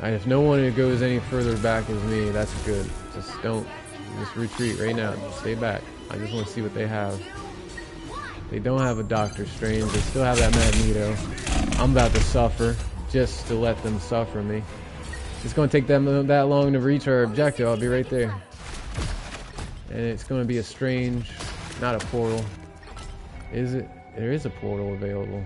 And if no one goes any further back as me, that's good. Just don't Just retreat right now. Just stay back. I just want to see what they have. They don't have a Doctor Strange. They still have that Magneto. I'm about to suffer just to let them suffer me. It's going to take them that long to reach our objective. I'll be right there. And it's going to be a Strange, not a portal. Is it? There is a portal available.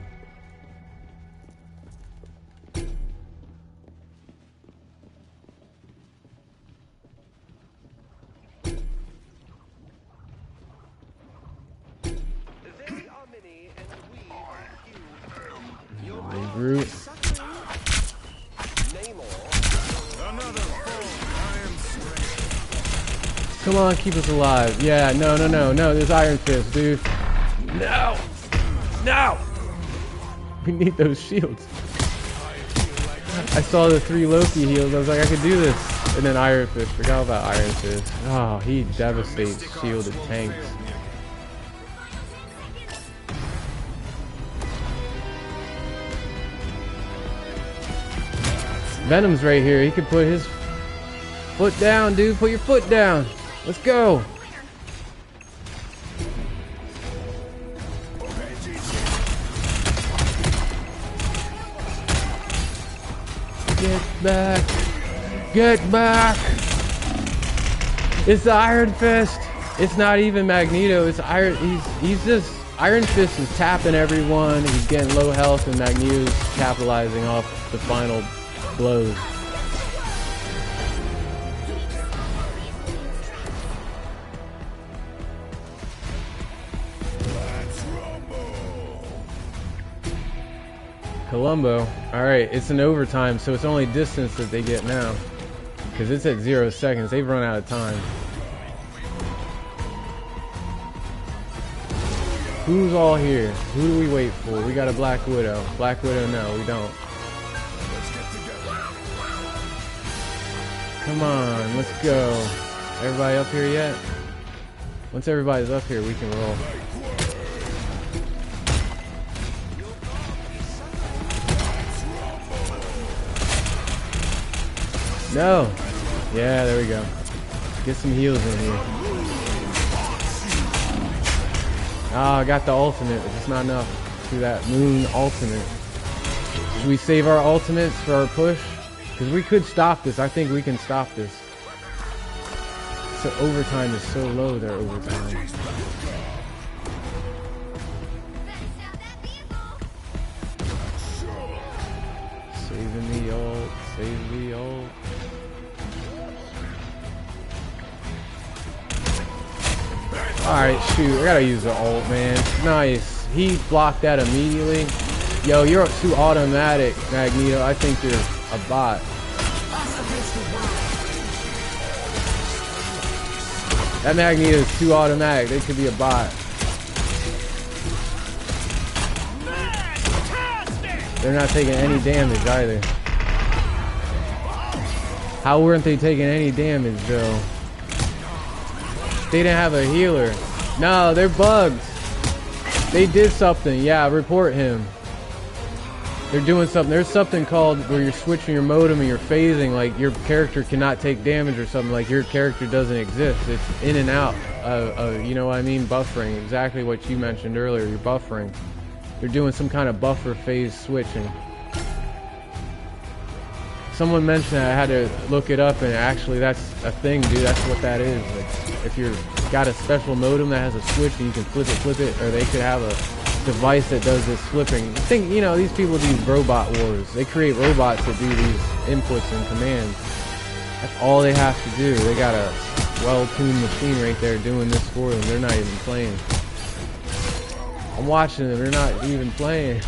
Regroup. Come on, keep us alive. Yeah, no, there's Iron Fist, dude. No! No! We need those shields. I saw the 3 Loki heals, I was like, I could do this. And then Iron Fist, forgot about Iron Fist. Oh, he devastates shielded tanks. Venom's right here. He could put his foot down, dude. Put your foot down. Let's go. Get back. Get back. It's the Iron Fist. It's not even Magneto. It's Iron. He's just Iron Fist is tapping everyone. He's getting low health, and Magneto's capitalizing off the final blows. Columbo. Alright, it's an overtime, so it's only distance that they get now. Because it's at 0 seconds. They've run out of time. Who's all here? Who do we wait for? We got a Black Widow. Black Widow, no, we don't. Come on, let's go. Everybody up here yet? Once everybody's up here, we can roll. No! Yeah, there we go. Get some heals in here. Ah, I got the ultimate, but it's not enough. Do that moon ultimate. Should we save our ultimates for our push? Because we could stop this. I think we can stop this. So overtime is so low, their overtime. Saving the ult. Save the ult. Alright, shoot. I gotta use the ult, man. Nice. He blocked that immediately. Yo, you're too automatic, Magneto. I think you're a bot. That Magneto is too automatic. They could be a bot. They're not taking any damage either. How weren't they taking any damage, though? They didn't have a healer. No, they're bugged. They did something. Yeah, report him. They're doing something. There's something called where you're switching your modem and you're phasing, like your character cannot take damage or something, like your character doesn't exist. It's in and out of, you know what I mean, buffering. Exactly what you mentioned earlier, you're buffering. They're doing some kind of buffer phase switching. Someone mentioned that. I had to look it up, and actually that's a thing, dude. That's what that is. Like, if you're got a special modem that has a switch and you can flip it, or they could have a device that does this flipping. I think, you know, these people do robot wars. They create robots that do these inputs and commands. That's all they have to do. They got a well-tuned machine right there doing this for them. They're not even playing. I'm watching them. They're not even playing.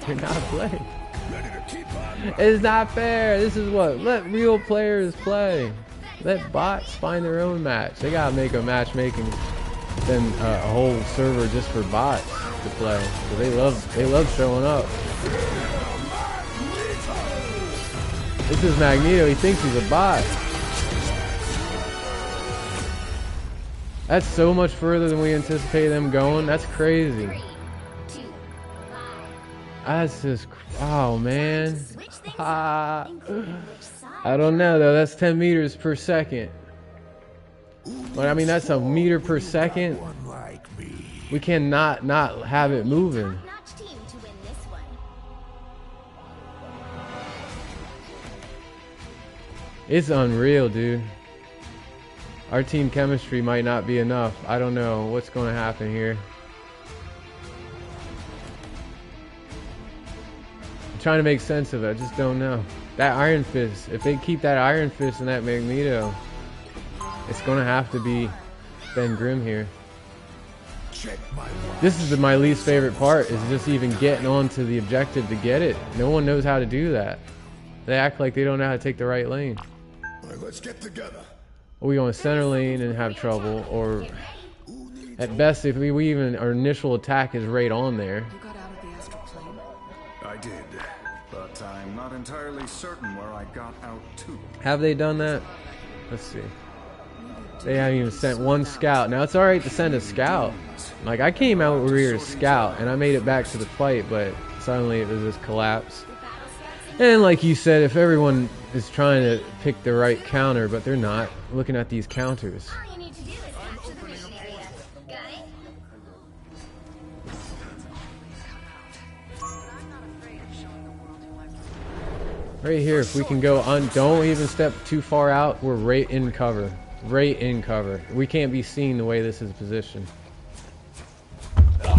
They're not playing. It's not fair. This is what. Let real players play. Let bots find their own match. They gotta make a matchmaking, then a whole server just for bots to play. So they love showing up. This is Magneto. He thinks he's a bot. That's so much further than we anticipate them going. That's crazy. That's just, oh man. I don't know though. That's 10 meters per second. But I mean, that's a meter per second. We cannot not have it moving. Top-notch team to win this one. It's unreal, dude. Our team chemistry might not be enough. I don't know what's going to happen here. I'm trying to make sense of it. I just don't know. That Iron Fist, if they keep that Iron Fist and that Magneto, it's going to have to be Ben Grimm here. This is my least favorite part, is just even getting onto the objective to get it. No one knows how to do that. They act like they don't know how to take the right lane. Let's get together. Or we go in center lane and have trouble, or at best, if we even, our initial attack is right on there. You got out of the astral plane? I did, but I'm not entirely certain where I got out to. Have they done that? Let's see. They haven't even sent one scout. Now, it's alright to send a scout. Like, I came out over here to scout, and I made it back to the fight, but suddenly it was this collapse. And like you said, if everyone is trying to pick the right counter, but they're not, looking at these counters. All you need to do is capture the mission area. Got it? Right here, if we can go on, don't even step too far out, we're right in cover. Right in cover. We can't be seen the way this is positioned. Let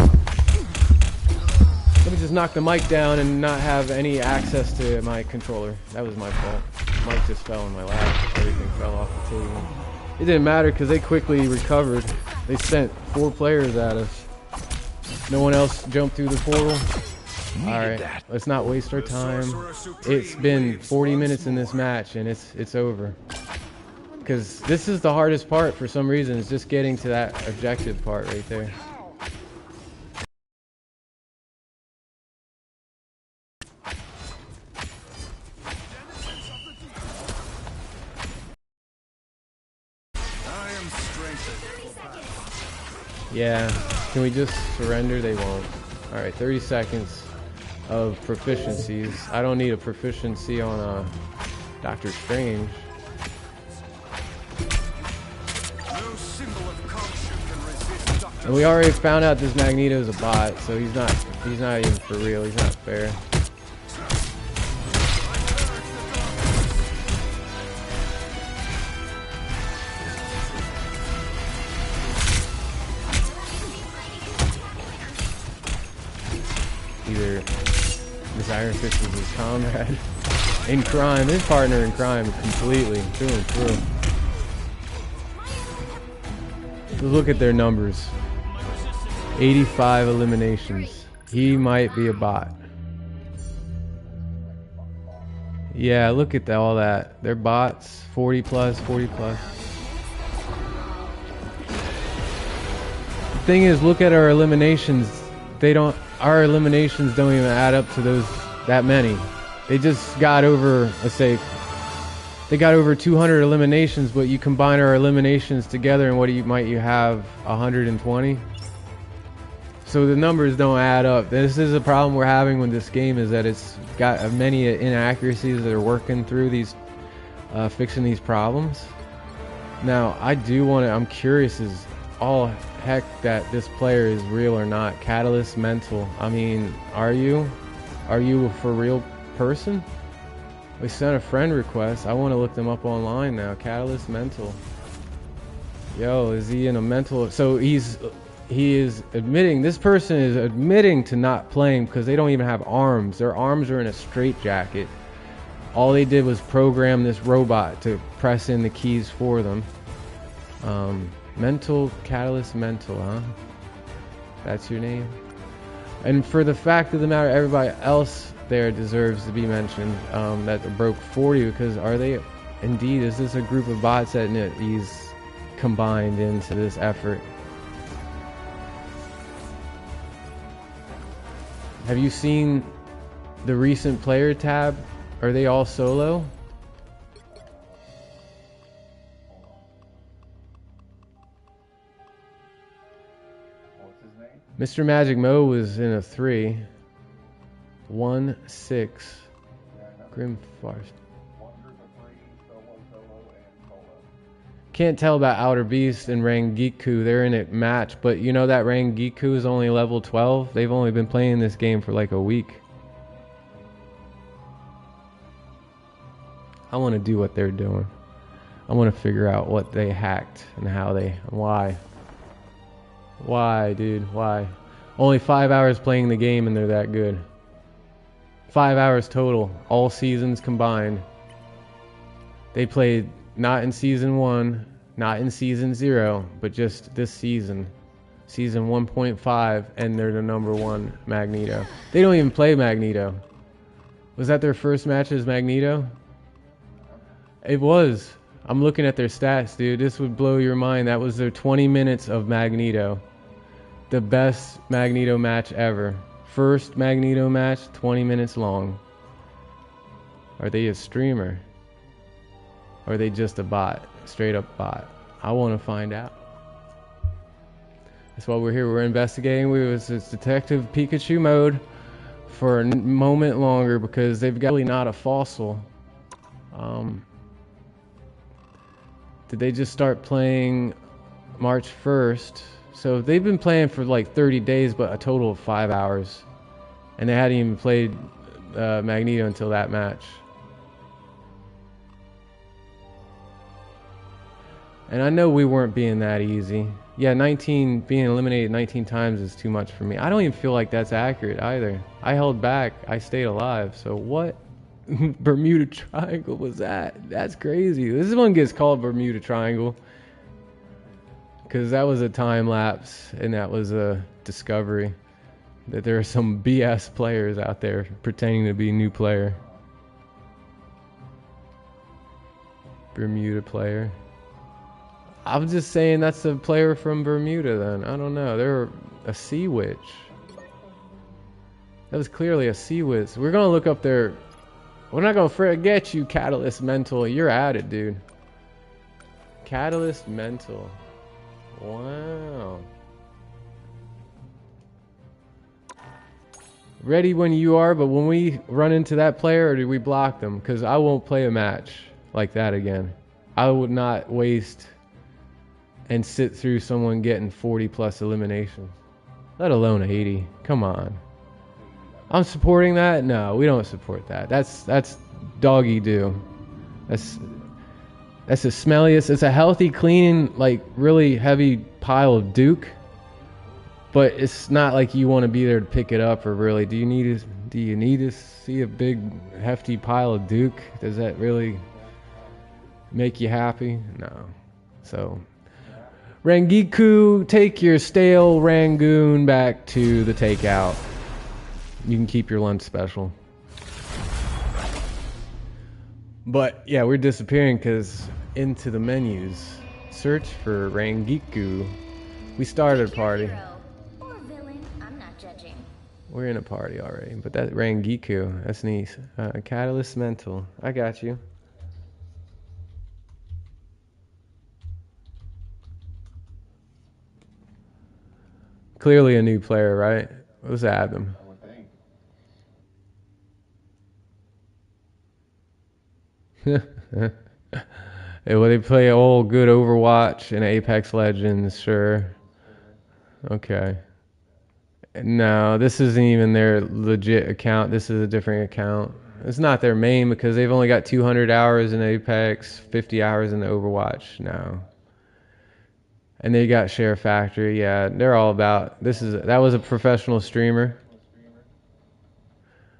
me just knock the mic down and not have any access to my controller. That was my fault. Mic just fell in my lap. Everything fell off the table. It didn't matter because they quickly recovered. They sent 4 players at us. No one else jumped through the portal. Alright, let's not waste our time. It's been 40 minutes in this match and it's over. Because this is the hardest part for some reason. It's just getting to that objective part right there. Yeah, can we just surrender? They won't. Alright, 30 seconds of proficiencies. I don't need a proficiency on Doctor Strange. And we already found out this Magneto's a bot, so he's not even for real. He's not fair. Either this Iron Fist is his comrade in crime, his partner in crime completely, through and through. Look at their numbers. 85 eliminations. He might be a bot. Yeah, look at all that. They're bots. 40 plus, 40 plus. The thing is, look at our eliminations. Our eliminations don't even add up to that many. They just got over, let's say, they got over 200 eliminations, but you combine our eliminations together and what might you have 120? So the numbers don't add up. This is a problem we're having with this game, is that it's got many inaccuracies that are working through these, fixing these problems. Now, I'm curious as all heck that this player is real or not. Catalyst Mental. I mean, are you a for real person? We sent a friend request. I want to look them up online now. Catalyst Mental. Yo, is he in a mental? So he is admitting, this person is admitting to not playing because they don't even have arms. Their arms are in a straitjacket. All they did was program this robot to press in the keys for them. Mental, Catalyst Mental, huh? That's your name? And for the fact of the matter, everybody else there deserves to be mentioned, that broke 40, because is this a group of bots that he's combined into this effort? Have you seen the recent player tab? Are they all solo? Mr. Magic Mo was in a 3. 1-6. Grim Farce. Can't tell about Outer Beast and Rangiku. They're in a match, but you know that Rangiku is only level 12? They've only been playing this game for like a week. I want to do what they're doing. I want to figure out what they hacked and how they... Why? Why, dude? Why? Only 5 hours playing the game and they're that good. 5 hours total. All seasons combined. They played not in Season 1, not in Season 0, but just this season. Season 1.5, and they're the #1 Magneto. They don't even play Magneto. Was that their first match as Magneto? It was. I'm looking at their stats, dude. This would blow your mind. That was their 20 minutes of Magneto. The best Magneto match ever. First Magneto match, 20 minutes long. Are they a streamer? Or are they just a bot? Straight up bot. I want to find out. That's why we're here. We're investigating. We was Detective Pikachu mode for a moment longer because they've got really not a fossil. Did they just start playing March 1st? So they've been playing for like 30 days, but a total of 5 hours. And they hadn't even played Magneto until that match. And I know we weren't being that easy. Yeah, being eliminated 19 times is too much for me. I don't even feel like that's accurate either. I held back. I stayed alive. So what Bermuda Triangle was that? That's crazy. This one gets called Bermuda Triangle because that was a time lapse and that was a discovery that there are some BS players out there pretending to be new player. Bermuda player. I'm just saying that's a player from Bermuda then. I don't know. They're a sea witch. That was clearly a sea witch. We're going to look up their... We're not going to forget you, Catalyst Mental. You're at it, dude. Catalyst Mental. Wow. Ready when you are, but when we run into that player, or do we block them? Because I won't play a match like that again. I would not waste... and sit through someone getting 40 plus eliminations, let alone 80. Come on. I'm supporting that? No, we don't support that. That's doggy do. That's the smelliest. It's a healthy, clean, like really heavy pile of Duke, but it's not like you want to be there to pick it up. Or really, do you need to see a big hefty pile of Duke? Does that really make you happy? No. So Rangiku, take your stale Rangoon back to the takeout. You can keep your lunch special. But yeah, we're disappearing because into the menus. Search for Rangiku. We started a party. Or villain, I'm not judging. We're in a party already. But that Rangiku, that's neat. Catalyst Mental. I got you. Clearly a new player, right? Let's add them. Yeah, well, they play old good Overwatch and Apex Legends, sure. Okay. No, this isn't even their legit account. This is a different account. It's not their main because they've only got 200 hours in Apex, 50 hours in the Overwatch. No. And they got Share Factory. Yeah, they're all about... That was a professional streamer.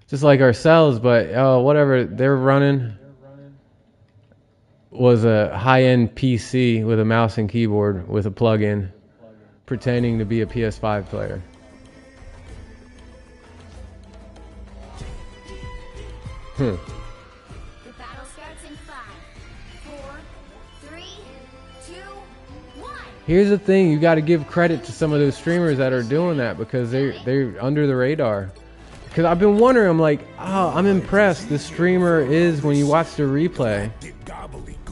Just like ourselves, but whatever they're running was a high-end PC with a mouse and keyboard with a plug-in pretending to be a PS5 player. The battle starts in 5, 4, 3, 2, 1. Here's the thing, you got to give credit to some of those streamers that are doing that because they're under the radar. Because I've been wondering, I'm like, oh, I'm impressed. The streamer is, when you watch the replay,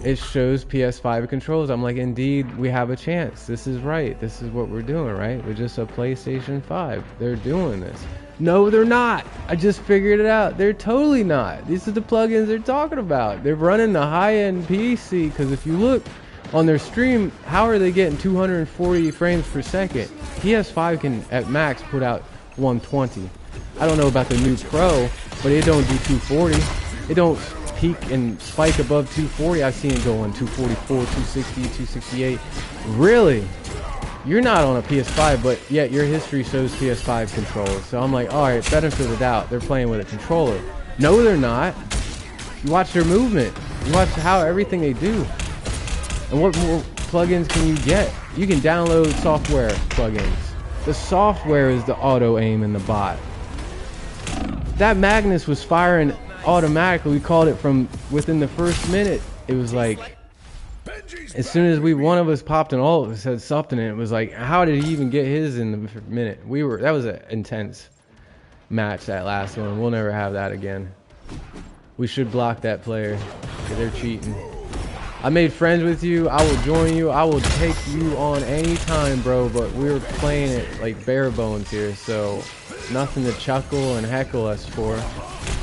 it shows PS5 controls. I'm like, indeed, we have a chance. This is right. This is what we're doing, right? We're just a PlayStation 5. They're doing this. No, they're not. I just figured it out. They're totally not. These are the plugins they're talking about. They're running the high-end PC because if you look, on their stream, how are they getting 240 frames per second? PS5 can at max put out 120. I don't know about the new Pro, but it don't do 240. It don't peak and spike above 240. I've seen it go on 244, 260, 268. Really? You're not on a PS5, but yet your history shows PS5 controllers. So I'm like, all right, benefit of the doubt. They're playing with a controller. No, they're not. You watch their movement. You watch how everything they do. And what more plugins can you get? You can download software plugins. The software is the auto aim in the bot. That Magnus was firing automatically. We called it from within the first minute. It was like, as soon as one of us popped and all of us had something, and it was like, how did he even get his in the minute? That was an intense match, that last one. We'll never have that again. We should block that player, because they're cheating. I made friends with you. I will join you. I will take you on anytime, bro, but we're playing it like bare bones here, so nothing to chuckle and heckle us for.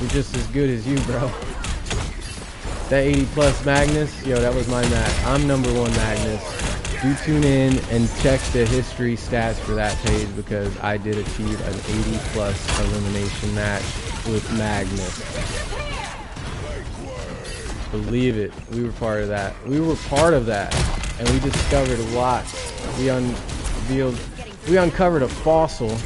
We're just as good as you, bro. That 80 plus Magnus, yo, that was my match. I'm number 1 Magnus. Do tune in and check the history stats for that page, because I did achieve an 80 plus elimination match with Magnus. Believe it, we were part of that. We were part of that, and we discovered a lot. We uncovered a fossil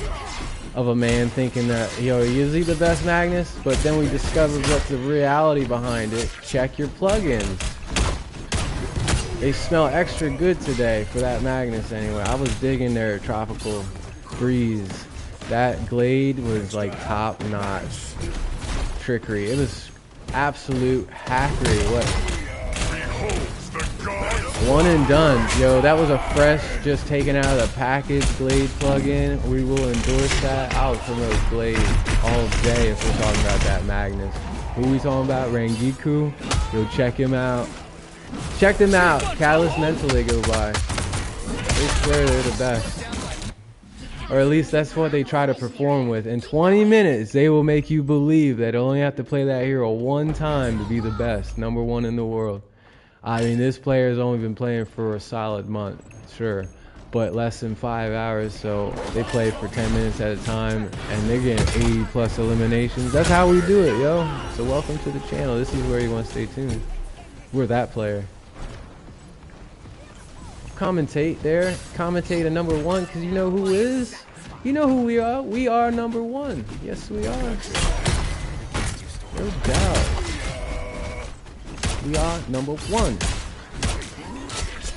of a man thinking that, yo, is he the best Magnus? But then we discovered what's the reality behind it. Check your plugins. They smell extra good today for that Magnus anyway. I was digging their Tropical Breeze. That Glade was like top notch trickery. It was absolute hackery. What? One and done. Yo, that was a fresh, just taken out of the package Glade plugin. We will endorse that. I'll promote Glade all day if we're talking about that Magnus. Who we talking about? Rangiku. Yo, check him out. Check them out. Catalyst Mentally go by. They swear they're the best. Or at least that's what they try to perform with. In 20 minutes, they will make you believe that only have to play that hero one time to be the best. Number 1 in the world. I mean, this player has only been playing for a solid month, sure, but less than 5 hours, so they play for 10 minutes at a time, and they're getting 80 plus eliminations. That's how we do it, yo. So welcome to the channel. This is where you want to stay tuned. We're that player. Commentate there. Commentate a number 1, because you know who is? You know who we are. We are number 1. Yes, we are. No doubt. We are number 1.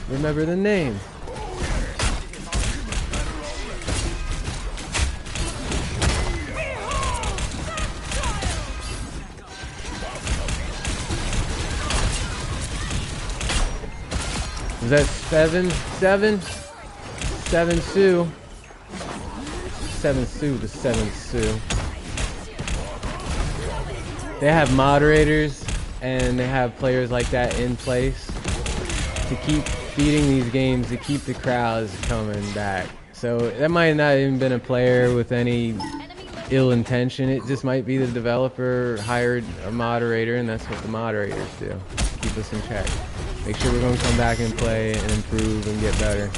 Remember the name. Is that 7 Sue. 7 Sue, the 7th Sue. They have moderators and they have players like that in place to keep feeding these games, to keep the crowds coming back. So that might not even been a player with any ill intention. It just might be the developer hired a moderator, and that's what the moderators do. Keep us in check. Make sure we're going to come back and play and improve and get better.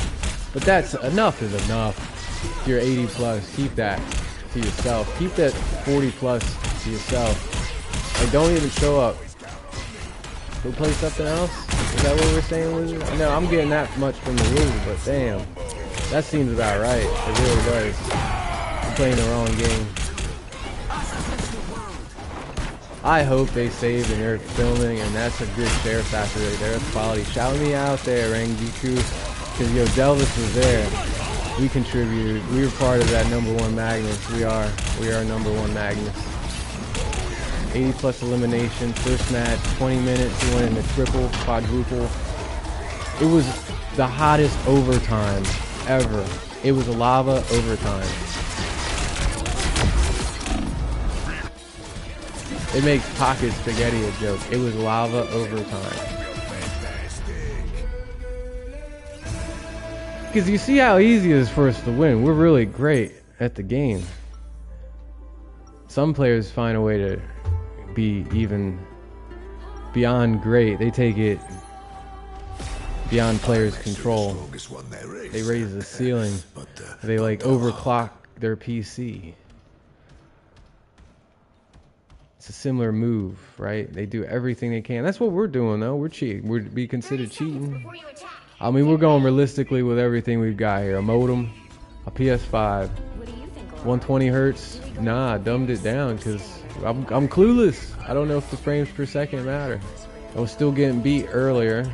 But that's enough is enough. If you're 80 plus, keep that to yourself. Keep that 40 plus to yourself. Like, don't even show up. Go play something else? Is that what we're saying, Wizard? No, I'm getting that much from the Wizard, but damn. That seems about right. It really does. I'm playing the wrong game. I hope they saved and they're filming, and that's a good share factor right there. That's quality. Shout me out there, Rangiku. Because, yo, Delvis was there. We contributed. We were part of that number 1 Magnus. We are number 1 Magnus. 80 plus elimination, first match, 20 minutes, he went in the triple, quadruple. It was the hottest overtime ever. It was a lava overtime. It makes pocket spaghetti a joke. It was lava overtime. Because you see how easy it is for us to win. We're really great at the game. Some players find a way to be even beyond great. They take it beyond players' control. They raise the ceiling. They like overclock their PC. It's a similar move, right? They do everything they can. That's what we're doing, though. We're cheating. We'd be considered cheating. I mean, we're going realistically with everything we've got here. A modem, a PS5, 120 hertz. Nah, I dumbed it down because I'm clueless. I don't know if the frames per second matter. I was still getting beat earlier,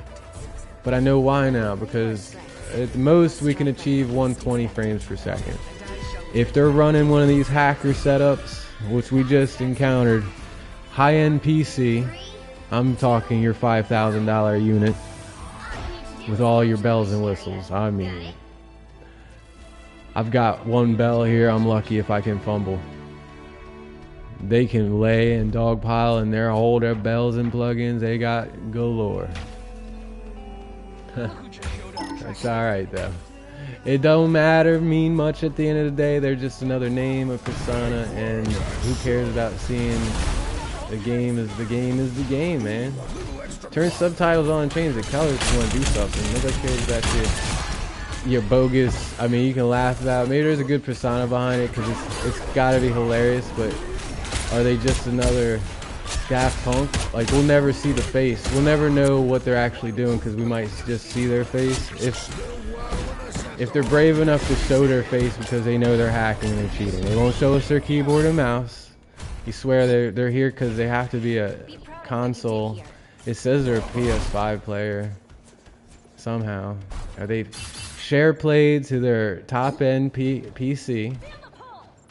but I know why now, because at the most we can achieve 120 frames per second. If they're running one of these hacker setups, which we just encountered, high-end PC, I'm talking your $5,000 unit with all your bells and whistles. I mean, I've got one bell here. I'm lucky if I can fumble. They can lay and dogpile and their whole their bells and plugins. They got galore. That's alright though. It don't matter, mean much at the end of the day. They're just another name, a persona, and who cares about seeing the game is the game is the game, man. Turn subtitles on and change the colors if you want to do something. Nobody cares about your bogus. I mean, you can laugh about it. Maybe there's a good persona behind it because it's gotta be hilarious, but are they just another Daft Punk? Like, we'll never see the face. We'll never know what they're actually doing because we might just see their face. If they're brave enough to show their face because they know they're hacking and they're cheating, they won't show us their keyboard and mouse. You swear they're here because they have to be a console. It says they're a PS5 player somehow. Are they share played to their top-end PC?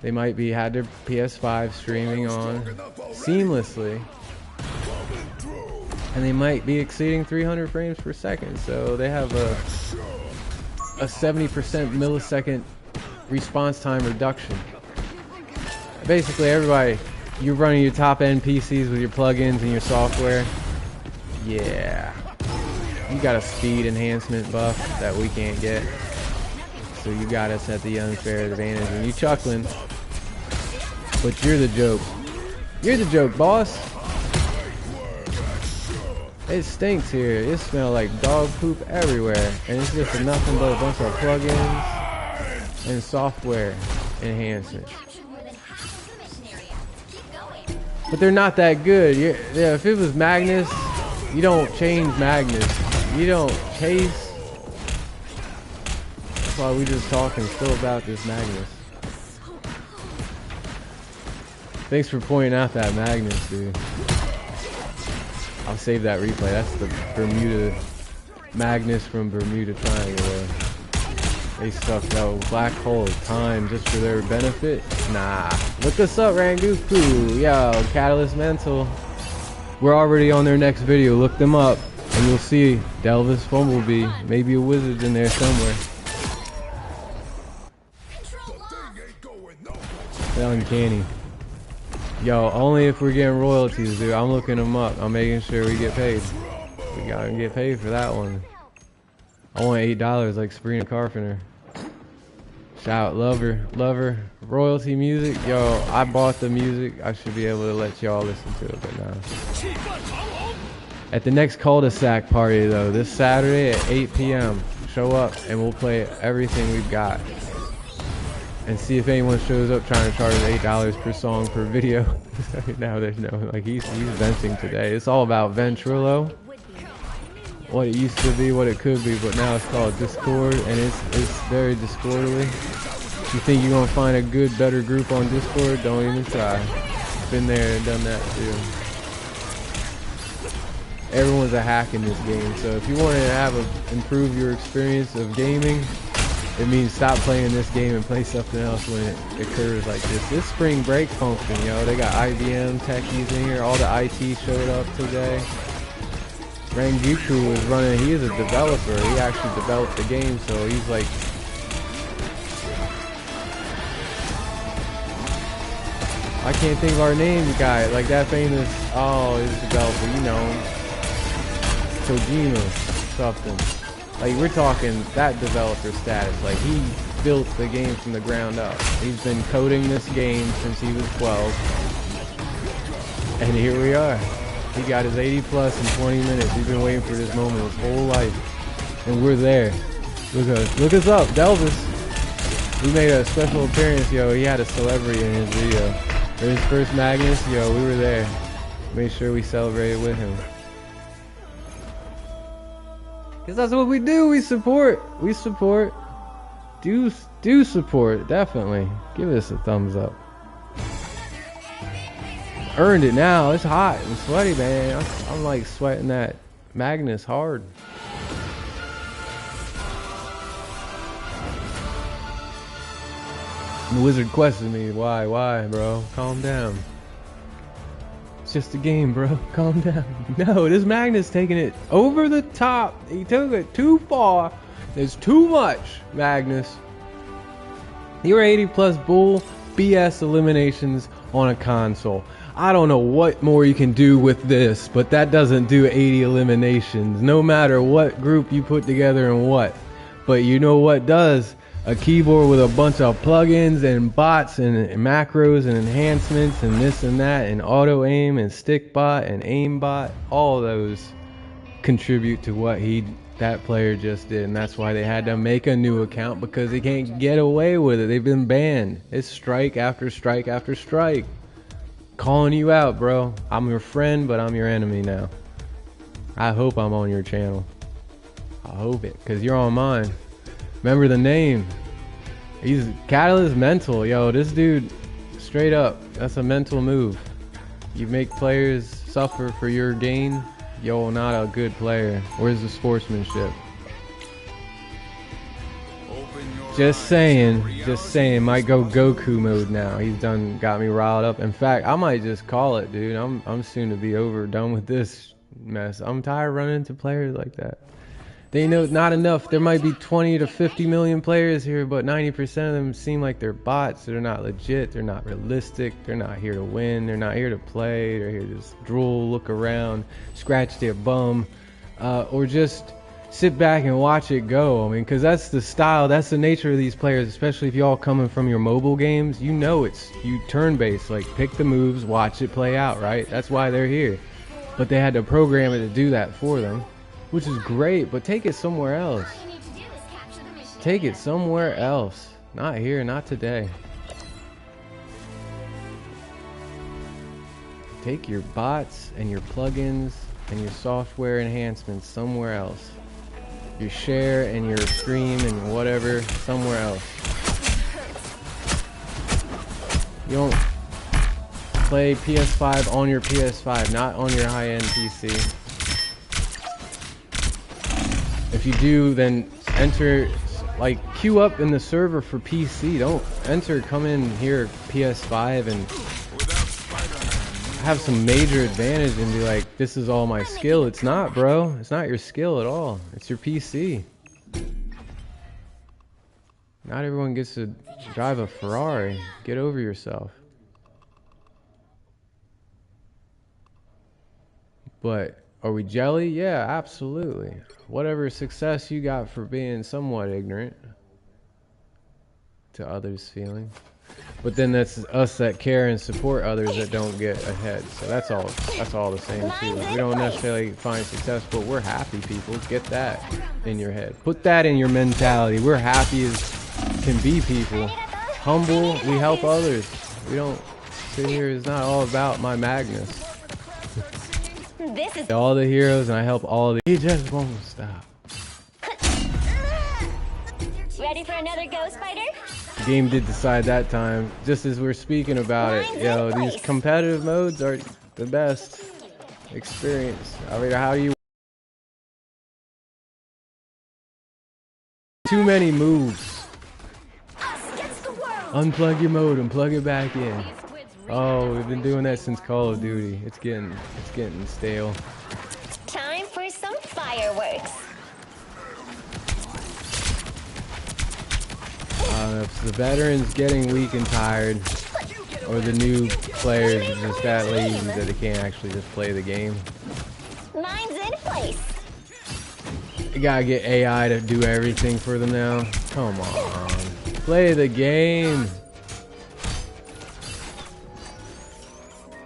They might be had their PS5 streaming on seamlessly, and they might be exceeding 300 frames per second. So they have a 70% millisecond response time reduction. Basically, everybody, you're running your top-end PCs with your plugins and your software. Yeah, you got a speed enhancement buff that we can't get. So you got us at the unfair advantage, and you chuckling, but you're the joke. You're the joke, boss. It stinks here. It smells like dog poop everywhere, and it's just nothing but a bunch of plugins and software enhancements. But they're not that good. Yeah, if it was Magnus, you don't change Magnus. You don't chase. That's why we just talking still about this Magnus. Thanks for pointing out that Magnus, dude. I'll save that replay. That's the Bermuda Magnus from Bermuda Triangle. They stuffed out black hole of time just for their benefit. Nah. Look us up, Rangoku. Yo, Catalyst Mental. We're already on their next video. Look them up, and you'll see Delvis Bumblebee. Maybe a wizard in there somewhere. Uncanny. Yo, only if we're getting royalties, dude. I'm looking them up. I'm making sure we get paid. We gotta get paid for that one. I want $8 like Sabrina Carpenter. Shout, lover, royalty music. Yo, I bought the music. I should be able to let y'all listen to it, but no. At the next cul-de-sac party, though, this Saturday at 8 p.m., show up and we'll play everything we've got. And see if anyone shows up trying to charge $8 per song per video. Now there's no, like, he's venting today. It's all about Ventrilo. What it used to be, what it could be, but now it's called Discord, and it's very Discordly. If you think you're gonna find a good, better group on Discord, don't even try. Been there and done that too. Everyone's a hack in this game, so if you want to improve your experience of gaming, it means stop playing this game and play something else when it occurs like this. This spring break function, yo, they got IBM techies in here. All the IT showed up today. Rangoku was running, he is a developer. He actually developed the game, so he's like, I can't think of our name, guy, like that famous, oh, he's a developer, you know, Kojima, something. Like, we're talking that developer status. Like, he built the game from the ground up. He's been coding this game since he was 12. And here we are. He got his 80 plus in 20 minutes. He's been waiting for this moment his whole life. and we're there. Look us up, Delvis. We made a special appearance, yo. He had a celebrity in his video. For his first Magnus, yo, we were there. Made sure we celebrated with him. Cause that's what we do. We support. We support. Do support. Definitely. Give us a thumbs up. Earned it now. It's hot and sweaty, man. I'm like sweating that Magnus hard. The wizard questioned me. Why, bro? Calm down. It's just a game, bro. Calm down. No, this Magnus taking it over the top. He took it too far. It's too much, Magnus. You're 80 plus bull BS eliminations on a console. I don't know what more you can do with this, but that doesn't do 80 eliminations, no matter what group you put together and what. But you know what does? A keyboard with a bunch of plugins and bots and macros and enhancements and this and that and auto aim and stick bot and aim bot. All those contribute to what that player just did, and that's why they had to make a new account, because they can't get away with it. They've been banned. It's strike after strike after strike. Calling you out, bro. I'm your friend, but I'm your enemy now. I hope I'm on your channel. I hope it, because you're on mine. Remember the name. He's Catalyst Mental. Yo, this dude, straight up, that's a mental move. You make players suffer for your gain. Yo, not a good player. Where's the sportsmanship? Just saying, might go Goku mode now. He's got me riled up. In fact, I might just call it, dude. I'm soon to be done with this mess. I'm tired of running into players like that. They know not enough. There might be 20 to 50 million players here, but 90% of them seem like they're bots. They're not legit. They're not realistic. They're not here to win. They're not here to play. They're here to just drool, look around, scratch their bum, or just sit back and watch it go. I mean, because that's the style, that's the nature of these players, especially if y'all coming from your mobile games. You know you turn-based, like pick the moves, watch it play out, right? That's why they're here. But they had to program it to do that for them, which is great, but take it somewhere else. Take it somewhere else. Not here, not today. Take your bots and your plugins and your software enhancements somewhere else. Your share and your stream and whatever, somewhere else. You don't play PS5 on your PS5, not on your high-end PC. If you do, then enter, like, queue up in the server for PC. Don't come in here PS5 and have some major advantage and be like, this is all my skill. It's not, bro. It's not your skill at all. It's your PC. Not everyone gets to drive a Ferrari. Get over yourself. But are we jelly? Yeah, absolutely. Whatever success you got for being somewhat ignorant to others' feeling. But then that's us that care and support others that don't get ahead. So that's all the same too. We don't necessarily find success, but we're happy people. Get that in your head. Put that in your mentality. We're happy as can be people. Humble, we help others. We don't sit here, it's not all about my Magnus. This is All the heroes and I help all the. He just won't stop. ready for another ghost fighter? The game did decide that time. Just as we're speaking about it, yo, these competitive modes are the best experience. I mean, how do you? Too many moves. Unplug your mode and plug it back in. Oh, we've been doing that since Call of Duty. It's getting stale. Time for some fireworks. If the veterans getting weak and tired, or the new players are just that lazy that they can't actually just play the game. Mine's in place. You gotta get AI to do everything for them now. Come on. Play the game.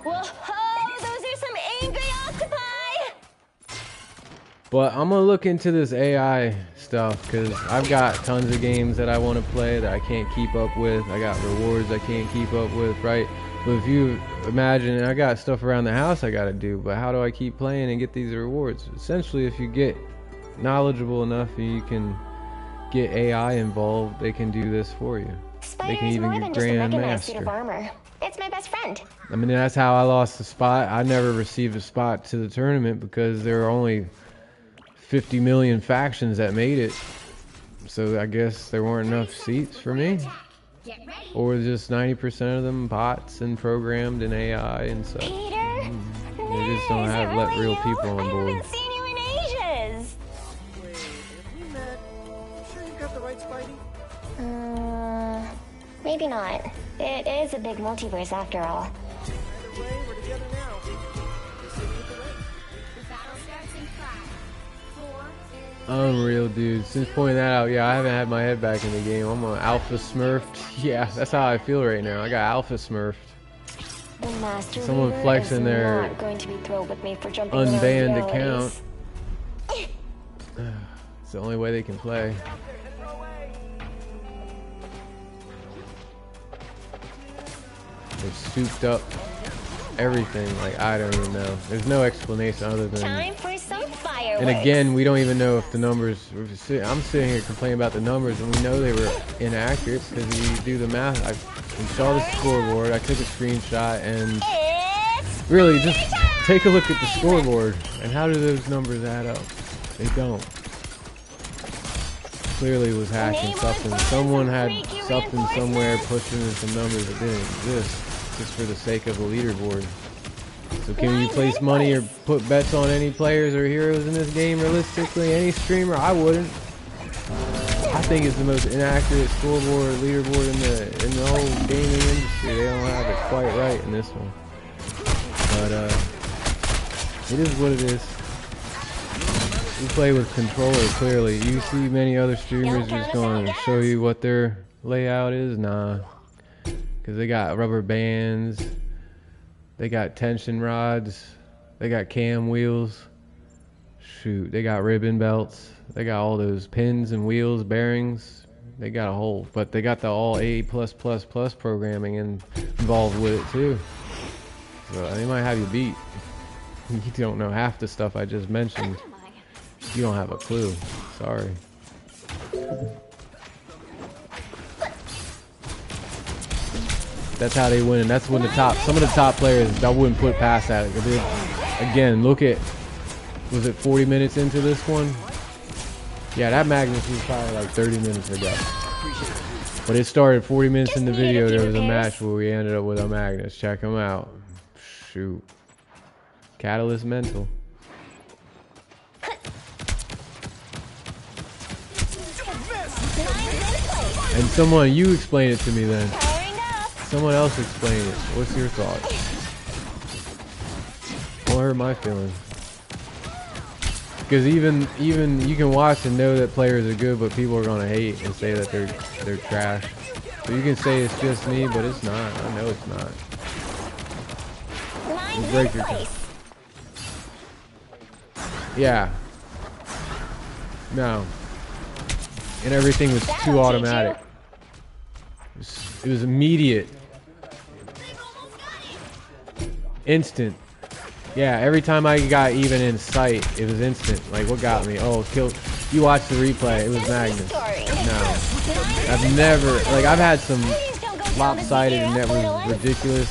Whoa, those are some angry octopi! But I'm gonna look into this AI stuff because I've got tons of games that I want to play that I can't keep up with. I got rewards I can't keep up with, right? But if you imagine, I got stuff around the house I gotta do, but how do I keep playing and get these rewards? Essentially, if you get knowledgeable enough and you can get AI involved, they can do this for you. They can Spider's even more get than just a recognized suit of Grandmaster. armor. It's my best friend. I mean, that's how I lost the spot. I never received a spot to the tournament because there were only 50 million factions that made it. So I guess there weren't enough seats for me. Get ready. Or just 90% of them bots and programmed in AI and such. Peter? They just don't Is have it let really real you? people on I board. haven't seen you in ages. Wait, if we met, sure you got the right Spidey? Maybe not. It is a big multiverse after all. Either way, we're together now. Just hit me with the ring. The battle starts in 5, 4, Unreal, dude. Since pointing that out, yeah, I haven't had my head back in the game. I'm an alpha smurfed. Yeah, that's how I feel right now. I got alpha smurfed. The Master Someone Reaver flexing is their not going to be thrilled with me for jumping around Unbanned realities. account. It's the only way they can play. They've souped up everything. Like, I don't even know. There's no explanation other than... Time for some fireworks. And again, we don't even know if the numbers... I'm sitting here complaining about the numbers, and we know they were inaccurate because you do the math. I saw the scoreboard, I took a screenshot, and It's really just take a look at the scoreboard. And how do those numbers add up? They don't. Clearly it was hacking something. Someone had something somewhere pushing in some numbers that didn't exist just for the sake of a leaderboard. So can you place money or put bets on any players or heroes in this game realistically? Any streamer? I wouldn't. I think it's the most inaccurate scoreboard or leaderboard in the whole gaming industry. They don't have it quite right in this one. But it is what it is. You play with controller, clearly. You see many other streamers just going to show you what their layout is? Nah. Because they got rubber bands. They got tension rods. They got cam wheels. Shoot, they got ribbon belts. They got all those pins and wheels, bearings. They got a whole, but they got the all A+++ programming involved with it too. So they might have you beat. You don't know half the stuff I just mentioned. You don't have a clue. Sorry. That's how they win, and that's when some of the top players, I wouldn't put past that. Again, look at, was it 40 minutes into this one? Yeah, that Magnus was probably like 30 minutes ago. But it started 40 minutes in the video. There was a match where we ended up with a Magnus. Check him out. Shoot. Catalyst mental. And someone, you explain it to me then. Someone else explain it. What's your thoughts? Don't hurt my feelings. Because even you can watch and know that players are good, but people are gonna hate and say that they're trash. So you can say it's just me, but it's not. I know it's not. You break your Yeah. No. And everything was too automatic. It was immediate. Instant. Yeah, every time I got even in sight, it was instant. Like, what got me? Oh, kill. You watched the replay. It was Magnus. No. I've never, like, I've had some lopsided and that was ridiculous.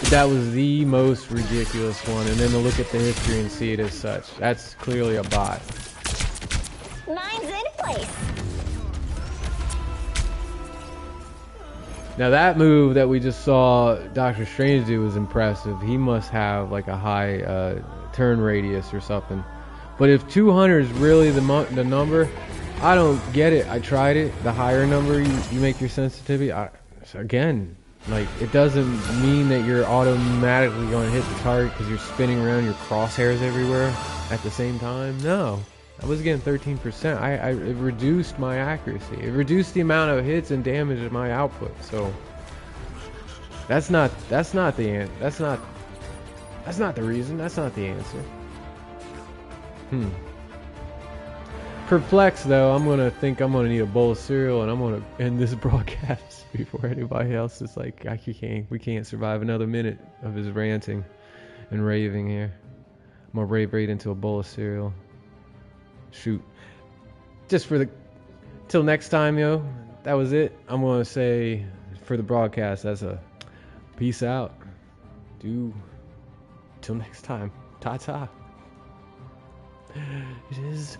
But that was the most ridiculous one. And then to look at the history and see it as such. That's clearly a bot. Mine's in place. Now that move that we just saw Doctor Strange do was impressive. He must have like a high turn radius or something. But if 200 is really the number, I don't get it. I tried it. The higher number you make your sensitivity. Again, like, it doesn't mean that you're automatically going to hit the target because you're spinning around your crosshairs everywhere at the same time. No. I was getting 13%. It reduced my accuracy. It reduced the amount of hits and damage of my output. So that's not the reason. That's not the answer. perplexed though. I'm gonna need a bowl of cereal, and I'm gonna end this broadcast before anybody else is like, we can't survive another minute of his ranting and raving here. I'm gonna rave right into a bowl of cereal. Shoot. Just till next time, yo. That was it. I'm gonna say for the broadcast, that's a peace out. Till next time. Ta-ta. It is